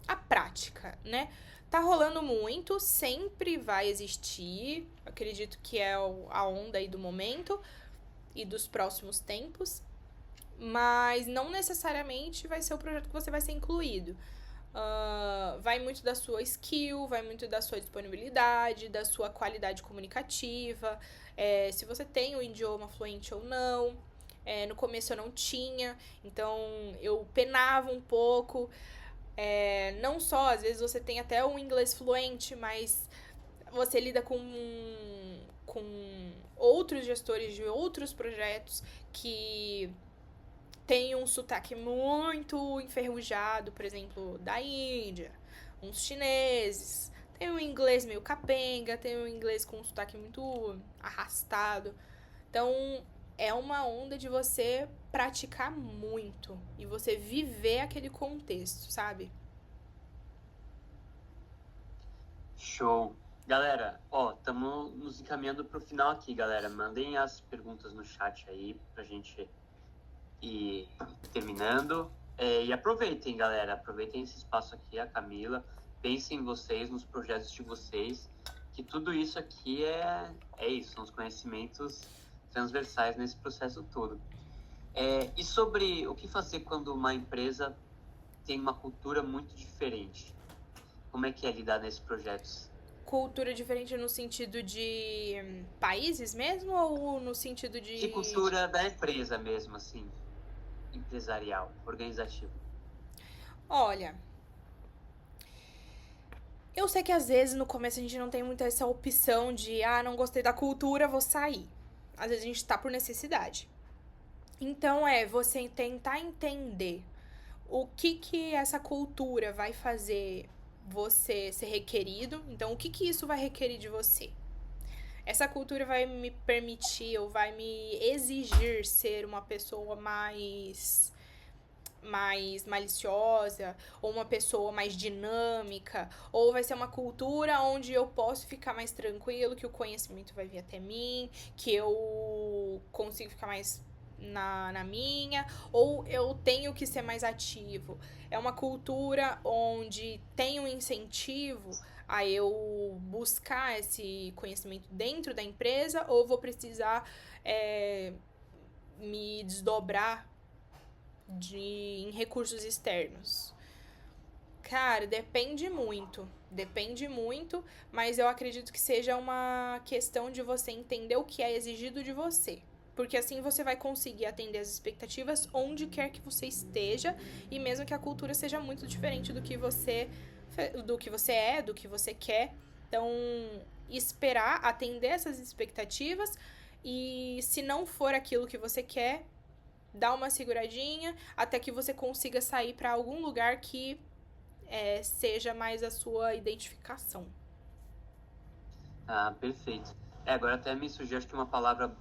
a prática, né? Tá rolando muito, sempre vai existir. Acredito que é a onda aí do momento e dos próximos tempos. Mas não necessariamente vai ser o projeto que você vai ser incluído. Vai muito da sua skill, vai muito da sua disponibilidade, da sua qualidade comunicativa, se você tem o idioma fluente ou não. No começo eu não tinha, então eu penava um pouco. Não só, às vezes você tem até um inglês fluente, mas você lida com outros gestores de outros projetos que tem um sotaque muito enferrujado, por exemplo, da Índia, uns chineses, Tem um inglês meio capenga, tem um inglês com um sotaque muito arrastado. Então, é uma onda de você praticar muito e você viver aquele contexto, sabe? Show. Galera, ó, estamos nos encaminhando para o final aqui, galera. Mandem as perguntas no chat aí pra gente ir terminando. E aproveitem, galera. Aproveitem esse espaço aqui, a Camila. Pensem em vocês, nos projetos de vocês, que tudo isso aqui é isso, são os conhecimentos transversais nesse processo todo. E sobre o que fazer quando uma empresa tem uma cultura muito diferente? Como é que é lidar nesses projetos? Cultura diferente no sentido de países mesmo ou no sentido de... De cultura da empresa mesmo, assim, empresarial, organizativo. Olha, eu sei que às vezes no começo a gente não tem muito essa opção de, não gostei da cultura, vou sair. Às vezes a gente tá por necessidade. Então você tentar entender o que essa cultura vai fazer você ser requerido. Então, o que isso vai requerir de você? Essa cultura vai me permitir ou vai me exigir ser uma pessoa mais maliciosa, ou uma pessoa mais dinâmica, ou vai ser uma cultura onde eu posso ficar mais tranquilo, que o conhecimento vai vir até mim, que eu consigo ficar mais na minha, ou eu tenho que ser mais ativo. É uma cultura onde tem um incentivo a eu buscar esse conhecimento dentro da empresa, ou vou precisar me desdobrar em recursos externos. Cara, depende muito, mas eu acredito que seja uma questão de você entender o que é exigido de você. Porque assim você vai conseguir atender as expectativas onde quer que você esteja, e mesmo que a cultura seja muito diferente do que você do que você quer. Então, esperar atender essas expectativas, e se não for aquilo que você quer, dá uma seguradinha até que você consiga sair para algum lugar que seja mais a sua identificação. Perfeito. Agora até me surgiu, acho que uma palavra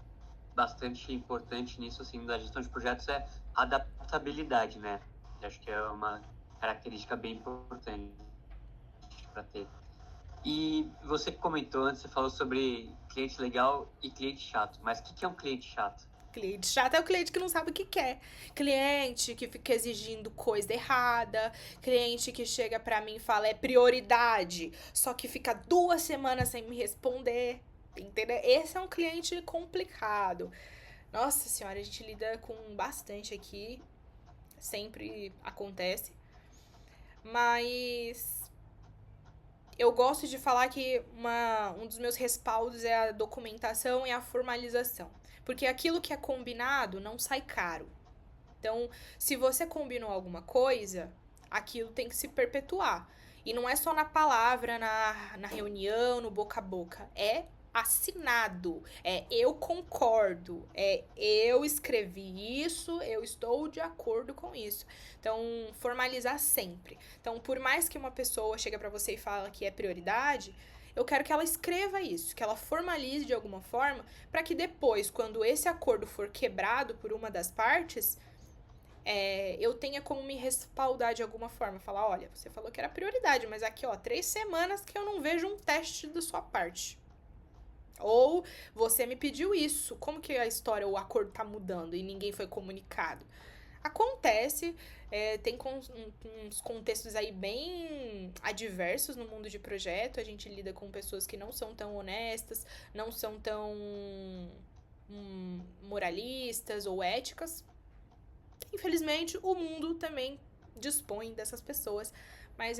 bastante importante nisso, assim, da gestão de projetos é adaptabilidade, né? Acho que é uma característica bem importante para ter. E você comentou antes, você falou sobre cliente legal e cliente chato, mas o que é um cliente chato? Cliente chato é o cliente que não sabe o que quer. Cliente que fica exigindo coisa errada. Cliente que chega pra mim e fala é prioridade, só que fica 2 semanas sem me responder. Entendeu? Esse é um cliente complicado. Nossa senhora, a gente lida com bastante aqui. Sempre acontece. Mas eu gosto de falar que um dos meus respaldos é a documentação e a formalização. Porque aquilo que é combinado não sai caro. Então, se você combinou alguma coisa, aquilo tem que se perpetuar. E não é só na palavra, na reunião, no boca a boca. É assinado. Eu concordo. Eu escrevi isso, eu estou de acordo com isso. Então, formalizar sempre. Então, por mais que uma pessoa chegue pra você e fala que é prioridade, eu quero que ela escreva isso, que ela formalize de alguma forma, para que depois, quando esse acordo for quebrado por uma das partes, eu tenha como me respaldar de alguma forma. Falar, olha, você falou que era prioridade, mas aqui, 3 semanas que eu não vejo um teste da sua parte. Ou você me pediu isso, como que a história, o acordo tá mudando e ninguém foi comunicado? Acontece, tem uns contextos aí bem adversos no mundo de projeto. A gente lida com pessoas que não são tão honestas, não são tão moralistas ou éticas. Infelizmente, o mundo também dispõe dessas pessoas, mas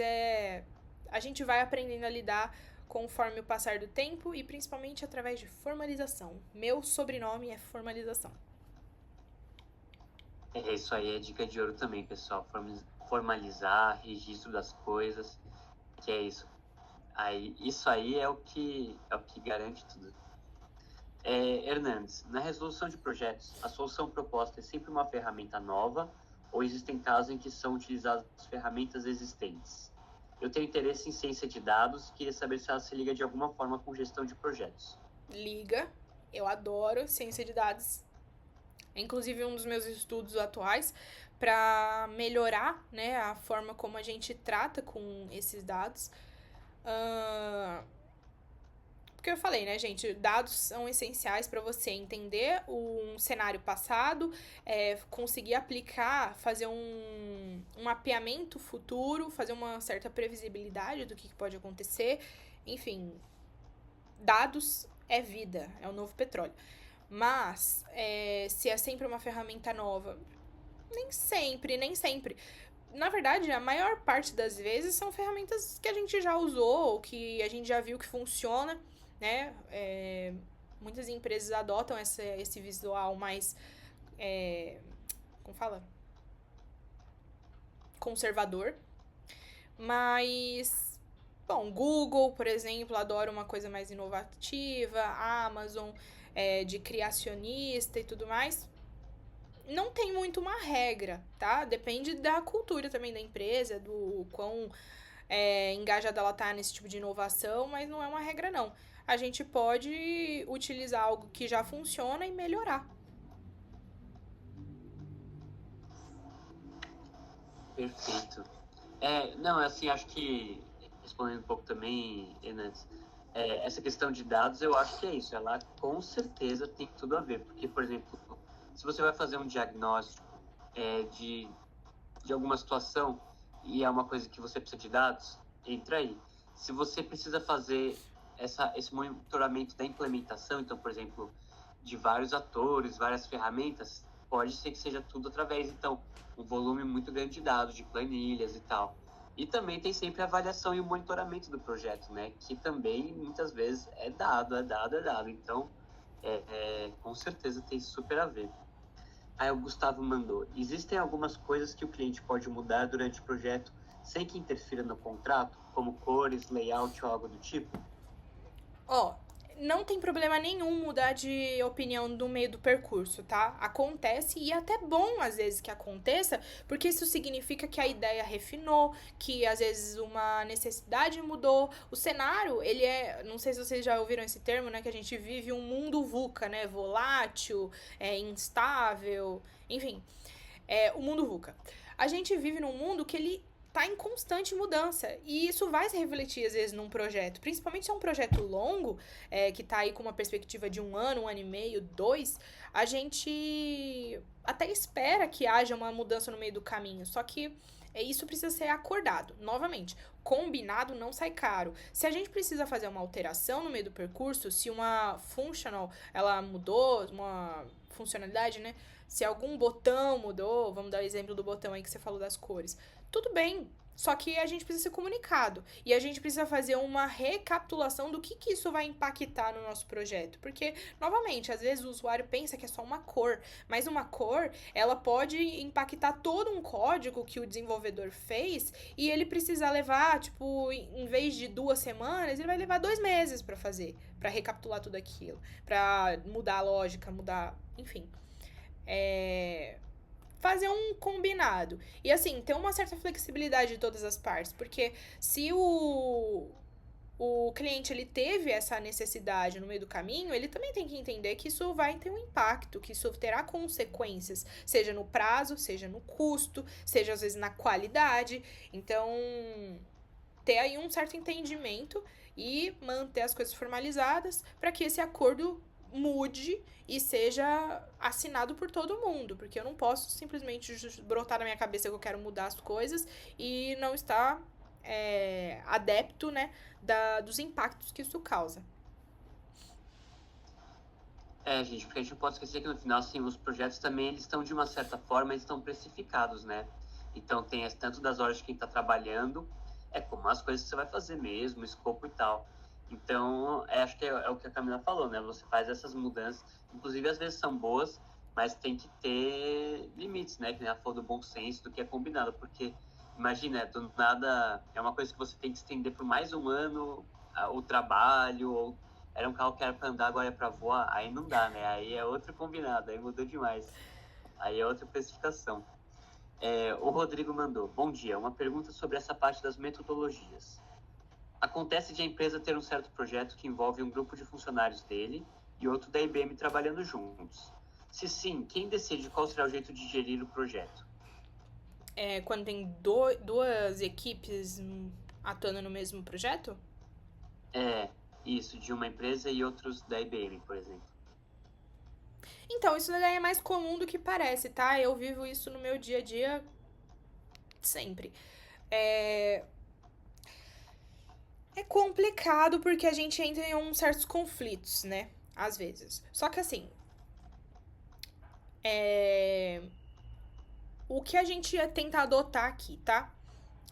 a gente vai aprendendo a lidar conforme o passar do tempo e principalmente através de formalização. Meu sobrenome é formalização. Isso aí é dica de ouro também, pessoal. Formalizar, registro das coisas, que é isso. Isso aí é o que garante tudo. Hernandes, na resolução de projetos, a solução proposta é sempre uma ferramenta nova ou existem casos em que são utilizadas ferramentas existentes? Eu tenho interesse em ciência de dados, queria saber se ela se liga de alguma forma com gestão de projetos. Liga. Eu adoro ciência de dados. É inclusive um dos meus estudos atuais para melhorar, né, a forma como a gente trata com esses dados. Porque eu falei, né, gente, dados são essenciais para você entender um cenário passado, conseguir aplicar, fazer um mapeamento futuro, fazer uma certa previsibilidade do que pode acontecer. Enfim, dados é vida, é o novo petróleo. Mas, se é sempre uma ferramenta nova, nem sempre, nem sempre. Na verdade, a maior parte das vezes são ferramentas que a gente já usou, ou que a gente já viu que funciona, né? Muitas empresas adotam esse visual mais, como fala? Conservador. Mas, bom, Google, por exemplo, adora uma coisa mais inovativa, Amazon, de criacionista e tudo mais. Não tem muito uma regra, tá? Depende da cultura também da empresa, do quão engajada ela tá nesse tipo de inovação, mas não é uma regra, não. A gente pode utilizar algo que já funciona e melhorar. Perfeito. Não, assim, acho que, respondendo um pouco também, Enes, essa questão de dados, eu acho que é isso. Ela com certeza tem tudo a ver. Porque, por exemplo, se você vai fazer um diagnóstico de alguma situação e é uma coisa que você precisa de dados, entra aí. Se você precisa fazer esse monitoramento da implementação, então, por exemplo, de vários atores, várias ferramentas, pode ser que seja tudo através, então, um volume muito grande de dados, de planilhas e tal. E também tem sempre a avaliação e o monitoramento do projeto, né? Que também, muitas vezes, é dado. Então, com certeza tem super a ver. Aí o Gustavo mandou: existem algumas coisas que o cliente pode mudar durante o projeto sem que interfira no contrato, como cores, layout ou algo do tipo? Ó, não tem problema nenhum mudar de opinião no meio do percurso, tá? Acontece e é até bom às vezes que aconteça, porque isso significa que a ideia refinou, que às vezes uma necessidade mudou. O cenário, ele não sei se vocês já ouviram esse termo, né, que a gente vive um mundo VUCA, né? Volátil, instável, enfim, o mundo VUCA. A gente vive num mundo que ele tá em constante mudança. E isso vai se refletir, às vezes, num projeto. Principalmente se é um projeto longo, que tá aí com uma perspectiva de 1 ano, 1 ano e meio, 2, a gente até espera que haja uma mudança no meio do caminho. Só que isso precisa ser acordado. Novamente, combinado não sai caro. Se a gente precisa fazer uma alteração no meio do percurso, se uma functional, ela mudou, uma funcionalidade, né? Se algum botão mudou, vamos dar o exemplo do botão aí que você falou das cores. Tudo bem, só que a gente precisa ser comunicado. E a gente precisa fazer uma recapitulação do que isso vai impactar no nosso projeto. Porque, novamente, às vezes o usuário pensa que é só uma cor. Mas uma cor, ela pode impactar todo um código que o desenvolvedor fez. E ele precisa levar, tipo, em vez de 2 semanas, ele vai levar 2 meses pra fazer. Pra recapitular tudo aquilo. Pra mudar a lógica, enfim. Fazer um combinado. E assim, ter uma certa flexibilidade de todas as partes. Porque se o cliente ele teve essa necessidade no meio do caminho, ele também tem que entender que isso vai ter um impacto, que isso terá consequências, seja no prazo, seja no custo, seja às vezes na qualidade. Então, ter aí um certo entendimento e manter as coisas formalizadas para que esse acordo mude e seja assinado por todo mundo, porque eu não posso simplesmente brotar na minha cabeça que eu quero mudar as coisas e não estar adepto, né, dos impactos que isso causa. Gente, porque a gente não pode esquecer que no final, assim, os projetos também, eles estão, de uma certa forma, eles estão precificados, né? Então, tem tanto das horas de quem está trabalhando, como as coisas que você vai fazer mesmo, o escopo e tal. Então, acho que é o que a Camila falou, né? Você faz essas mudanças, inclusive às vezes são boas, mas tem que ter limites, né? Que nem ela falou do bom senso, do que é combinado, porque imagina, do nada, é uma coisa que você tem que estender por mais 1 ano o trabalho, ou era um carro que era para andar, agora é para voar, aí não dá, né? Aí é outro combinado, aí mudou demais. Aí é outra especificação. O Rodrigo mandou: bom dia, uma pergunta sobre essa parte das metodologias. Acontece de a empresa ter um certo projeto que envolve um grupo de funcionários dele e outro da IBM trabalhando juntos. Se sim, quem decide qual será o jeito de gerir o projeto? Quando tem duas equipes atuando no mesmo projeto? Isso, de uma empresa e outros da IBM, por exemplo. Então, isso daí é mais comum do que parece, tá? Eu vivo isso no meu dia a dia sempre. É complicado porque a gente entra em uns certos conflitos, né? Às vezes. Só que assim, o que a gente tenta adotar aqui, tá?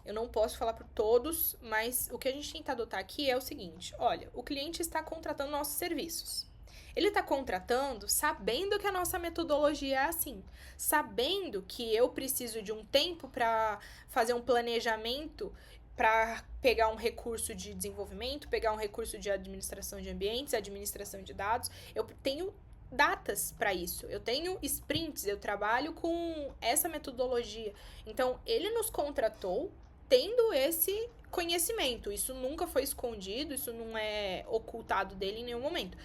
Eu não posso falar por todos, mas o que a gente tenta adotar aqui é o seguinte: olha, o cliente está contratando nossos serviços. Ele está contratando sabendo que a nossa metodologia é assim, sabendo que eu preciso de um tempo para fazer um planejamento, para pegar um recurso de desenvolvimento, pegar um recurso de administração de ambientes, administração de dados. Eu tenho datas para isso. Eu tenho sprints, eu trabalho com essa metodologia. Então, ele nos contratou tendo esse conhecimento. Isso nunca foi escondido, isso não é ocultado dele em nenhum momento.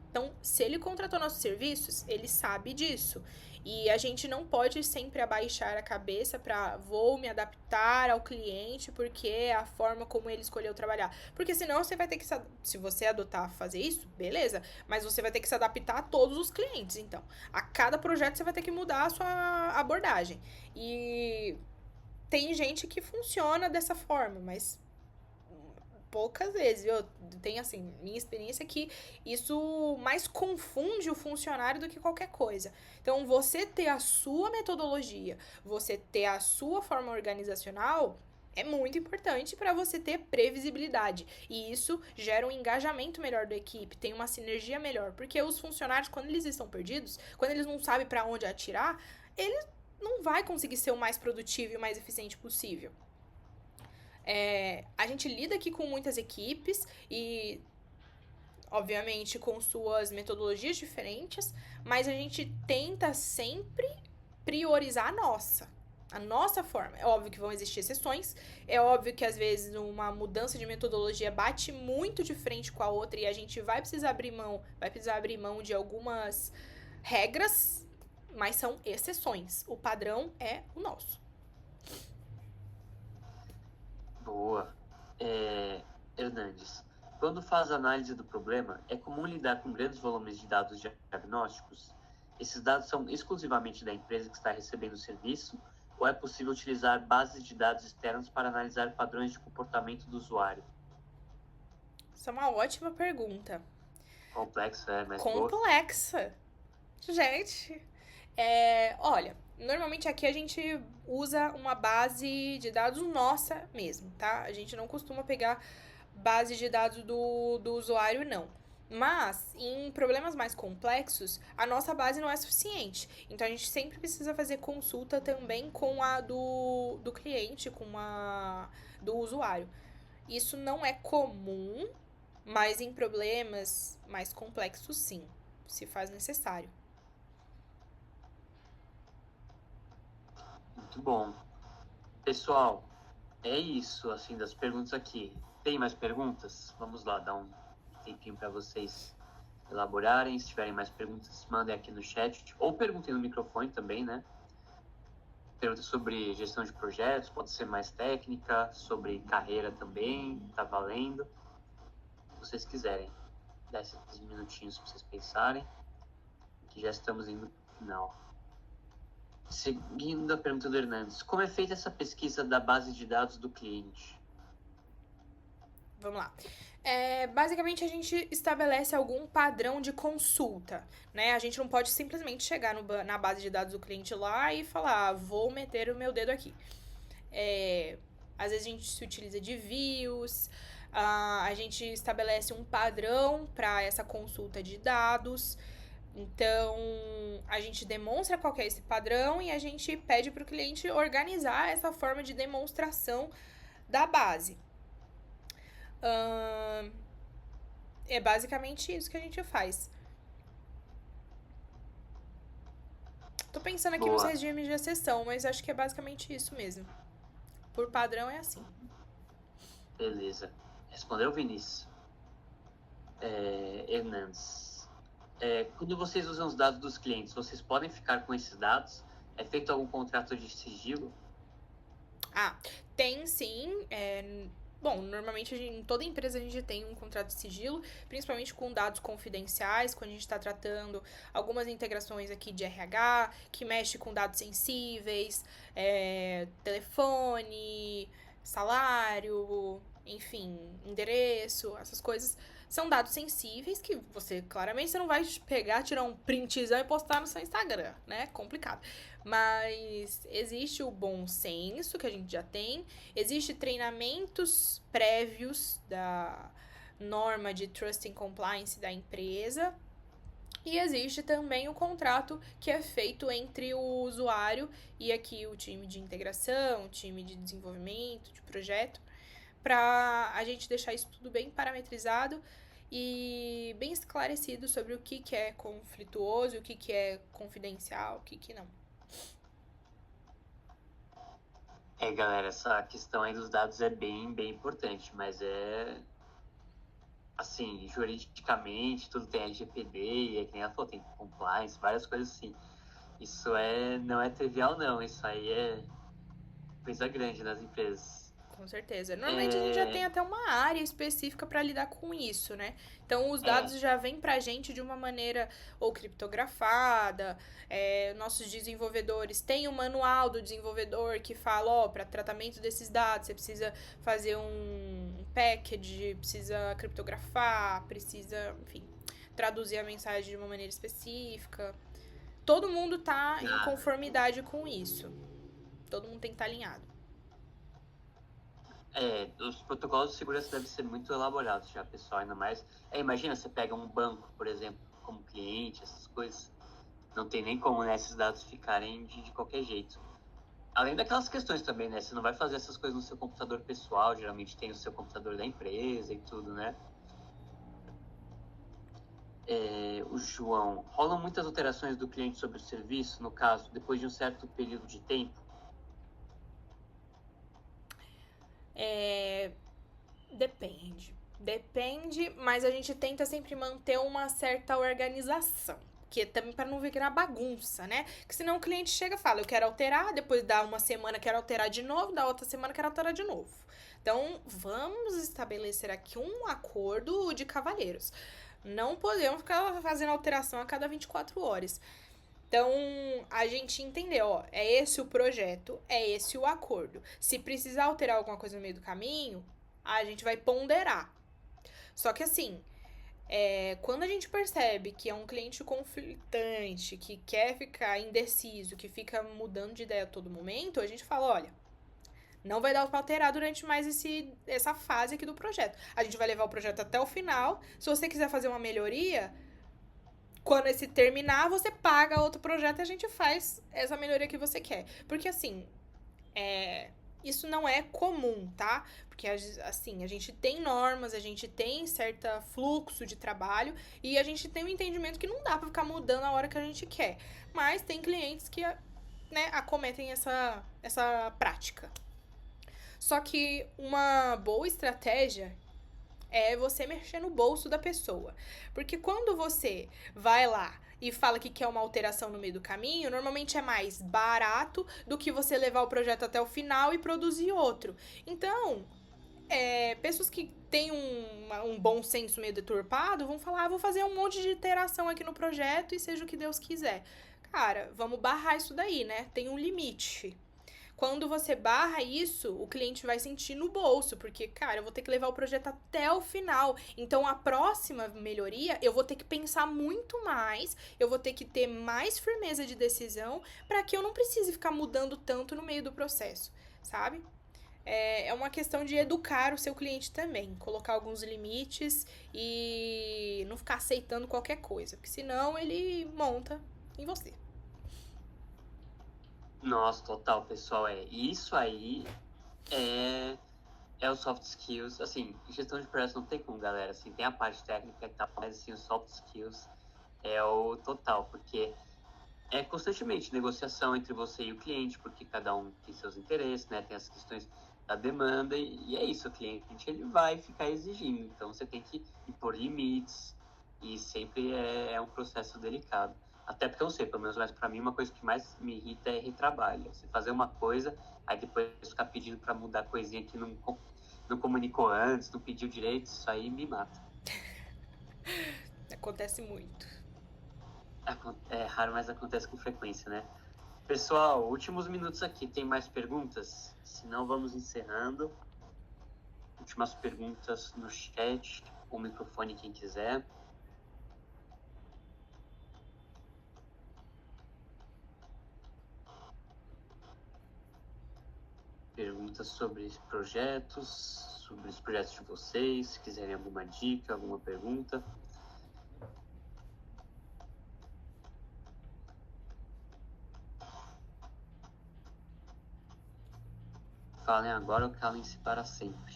Então, se ele contratou nossos serviços, ele sabe disso. E a gente não pode sempre abaixar a cabeça para vou me adaptar ao cliente porque é a forma como ele escolheu trabalhar. Porque senão você vai ter que, se você adotar fazer isso, beleza, mas você vai ter que se adaptar a todos os clientes. Então, a cada projeto você vai ter que mudar a sua abordagem. E tem gente que funciona dessa forma, mas poucas vezes, viu? Tem, assim, minha experiência é que isso mais confunde o funcionário do que qualquer coisa. Então, você ter a sua metodologia, você ter a sua forma organizacional é muito importante para você ter previsibilidade. E isso gera um engajamento melhor da equipe, tem uma sinergia melhor. Porque os funcionários, quando eles estão perdidos, quando eles não sabem para onde atirar, eles não vai conseguir ser o mais produtivo e o mais eficiente possível. A gente lida aqui com muitas equipes e, obviamente, com suas metodologias diferentes, mas a gente tenta sempre priorizar a nossa forma. É óbvio que vão existir exceções, é óbvio que às vezes uma mudança de metodologia bate muito de frente com a outra e a gente vai precisar abrir mão de algumas regras, mas são exceções. O padrão é o nosso. Boa. Hernandes, quando faz análise do problema, é comum lidar com grandes volumes de dados diagnósticos? Esses dados são exclusivamente da empresa que está recebendo o serviço ou é possível utilizar bases de dados externas para analisar padrões de comportamento do usuário? Isso é uma ótima pergunta. Complexa, mas complexa. Gente, olha, normalmente aqui a gente usa uma base de dados nossa mesmo, tá? A gente não costuma pegar base de dados do usuário, não. Mas, em problemas mais complexos, a nossa base não é suficiente. Então, a gente sempre precisa fazer consulta também com a do cliente, com a do usuário. Isso não é comum, mas em problemas mais complexos, sim, se faz necessário. Muito bom. Pessoal, é isso, assim, das perguntas aqui. Tem mais perguntas? Vamos lá, dar um tempinho para vocês elaborarem. Se tiverem mais perguntas, mandem aqui no chat. Ou perguntem no microfone também, né? Perguntas sobre gestão de projetos, pode ser mais técnica, sobre carreira também, tá valendo. Se vocês quiserem, dá esses minutinhos para vocês pensarem, que já estamos indo pro final. Seguindo a pergunta do Hernandes, como é feita essa pesquisa da base de dados do cliente? Vamos lá. Basicamente, a gente estabelece algum padrão de consulta, né? A gente não pode simplesmente chegar na base de dados do cliente lá e falar, vou meter o meu dedo aqui. Às vezes a gente se utiliza de views, a gente estabelece um padrão para essa consulta de dados. Então, a gente demonstra qual que é esse padrão e a gente pede para o cliente organizar essa forma de demonstração da base. É basicamente isso que a gente faz. Tô pensando aqui nos Boa, regimes de exceção, mas acho que é basicamente isso mesmo. Por padrão é assim. beleza. Respondeu, Vinícius. Hernandes. Quando vocês usam os dados dos clientes, vocês podem ficar com esses dados? É feito algum contrato de sigilo? Ah, tem sim. Bom, normalmente em toda empresa a gente tem um contrato de sigilo, principalmente com dados confidenciais, quando a gente está tratando algumas integrações aqui de RH, que mexe com dados sensíveis, telefone, salário, enfim, endereço, essas coisas. São dados sensíveis que claramente, você não vai pegar, tirar um printzão e postar no seu Instagram, né? Complicado. Mas existe o bom senso que a gente já tem, existe treinamentos prévios da norma de Trust and Compliance da empresa, e existe também o contrato que é feito entre o usuário e aqui o time de integração, o time de desenvolvimento, de projeto, para a gente deixar isso tudo bem parametrizado e bem esclarecido sobre o que é conflituoso, o que é confidencial, o que não. Galera, essa questão aí dos dados é bem importante, mas assim, juridicamente, tudo tem LGPD, e é que nem ela falou, tem compliance, várias coisas assim. Isso não é trivial, não. Isso aí é coisa grande nas empresas. Com certeza. Normalmente a gente já tem até uma área específica para lidar com isso, né? Então os dados já vêm pra gente de uma maneira ou criptografada. Nossos desenvolvedores têm um manual do desenvolvedor que fala, para tratamento desses dados, você precisa fazer um package, precisa criptografar, precisa, enfim, traduzir a mensagem de uma maneira específica. Todo mundo tá em conformidade com isso. Todo mundo tem que estar alinhado. Os protocolos de segurança devem ser muito elaborados já, pessoal, ainda mais. Imagina, você pega um banco, por exemplo, como cliente, essas coisas. Não tem nem como, né, esses dados ficarem de qualquer jeito. Além daquelas questões também, né? Você não vai fazer essas coisas no seu computador pessoal, geralmente tem o seu computador da empresa e tudo, né? O João, rolam muitas alterações do cliente sobre o serviço, no caso, depois de um certo período de tempo? Depende. Depende, mas a gente tenta sempre manter uma certa organização. Que também para não virar bagunça, né? Que senão o cliente chega e fala, eu quero alterar, depois dá uma semana quero alterar de novo, da outra semana quero alterar de novo. Então, vamos estabelecer aqui um acordo de cavalheiros. Não podemos ficar fazendo alteração a cada 24 horas. Então, a gente entendeu, é esse o projeto, é esse o acordo. Se precisar alterar alguma coisa no meio do caminho, a gente vai ponderar. Só que assim, quando a gente percebe que é um cliente conflitante, que quer ficar indeciso, que fica mudando de ideia a todo momento, a gente fala, olha, não vai dar pra alterar durante mais essa fase aqui do projeto. A gente vai levar o projeto até o final. Se você quiser fazer uma melhoria, quando esse terminar, você paga outro projeto e a gente faz essa melhoria que você quer. Porque assim, isso não é comum, tá? Porque, assim, a gente tem normas, a gente tem certo fluxo de trabalho e a gente tem um entendimento que não dá pra ficar mudando a hora que a gente quer. Mas tem clientes que, né, acometem essa prática. Só que uma boa estratégia é você mexer no bolso da pessoa. Porque quando você vai lá e fala que quer uma alteração no meio do caminho, normalmente é mais barato do que você levar o projeto até o final e produzir outro. Então, pessoas que têm um bom senso meio deturpado vão falar, vou fazer um monte de iteração aqui no projeto e seja o que Deus quiser. Cara, vamos barrar isso daí, né? Tem um limite. Quando você barra isso, o cliente vai sentir no bolso, porque, cara, eu vou ter que levar o projeto até o final. Então, a próxima melhoria, eu vou ter que pensar muito mais, eu vou ter que ter mais firmeza de decisão para que eu não precise ficar mudando tanto no meio do processo, sabe? É uma questão de educar o seu cliente também, colocar alguns limites e não ficar aceitando qualquer coisa, porque senão ele monta em você. Nossa, total, pessoal, isso aí é o soft skills, assim, gestão de projetos não tem como, galera, assim, tem a parte técnica e tal, mas assim, os soft skills é o total, porque é constantemente negociação entre você e o cliente, porque cada um tem seus interesses, né? Tem as questões da demanda e é isso, o cliente ele vai ficar exigindo, então você tem que impor limites e sempre é um processo delicado. Até porque eu não sei, pelo menos mas para mim uma coisa que mais me irrita é retrabalho. Você fazer uma coisa, aí depois ficar pedindo para mudar coisinha que não comunicou antes, não pediu direito, isso aí me mata. Acontece muito. É raro, mas acontece com frequência, né? Pessoal, últimos minutos aqui. Tem mais perguntas? Se não, vamos encerrando. Últimas perguntas no chat. O microfone, quem quiser. Perguntas sobre projetos, sobre os projetos de vocês. Se quiserem alguma dica, alguma pergunta. Falem agora ou calem-se para sempre.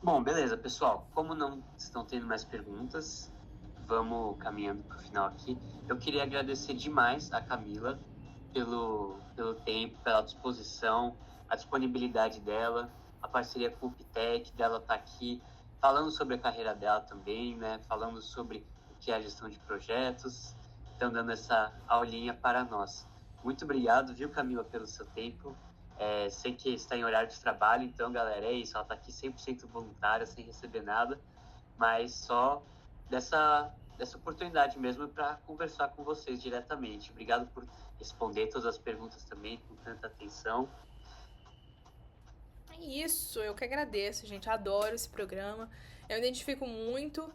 Bom, beleza, pessoal. Como não estão tendo mais perguntas, vamos caminhando para o final aqui. Eu queria agradecer demais a Camila pelo tempo, pela disposição, a disponibilidade dela, a parceria com o Pitec, dela estar aqui falando sobre a carreira dela também, né? Falando sobre o que é a gestão de projetos, então dando essa aulinha para nós. Muito obrigado, viu, Camila, pelo seu tempo. Sei que está em horário de trabalho, então, galera, é isso. Ela está aqui 100% voluntária, sem receber nada, mas só dessa oportunidade mesmo para conversar com vocês diretamente. Obrigado por responder todas as perguntas também com tanta atenção. É isso, eu que agradeço, gente. Adoro esse programa. Eu identifico muito,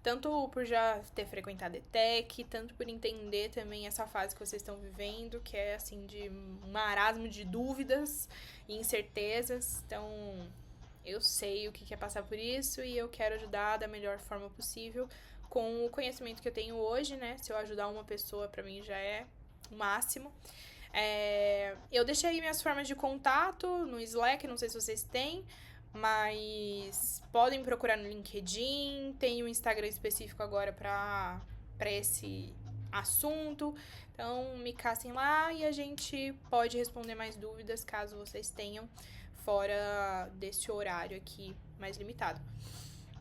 tanto por já ter frequentado a ETEC, tanto por entender também essa fase que vocês estão vivendo, que é assim de um marasmo de dúvidas e incertezas. Então, eu sei o que é passar por isso e eu quero ajudar da melhor forma possível com o conhecimento que eu tenho hoje, né? Se eu ajudar uma pessoa, pra mim já é o máximo. Eu deixei aí minhas formas de contato no Slack, não sei se vocês têm, mas podem procurar no LinkedIn, tem um Instagram específico agora para esse assunto, então me caçem lá e a gente pode responder mais dúvidas caso vocês tenham fora desse horário aqui mais limitado.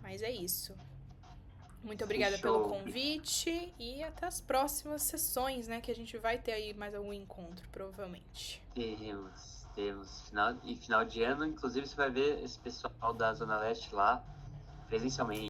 Mas é isso. Muito obrigada pelo convite e até as próximas sessões, né? Que a gente vai ter aí mais algum encontro, provavelmente. Temos. Final de ano, inclusive, você vai ver esse pessoal da Zona Leste lá presencialmente.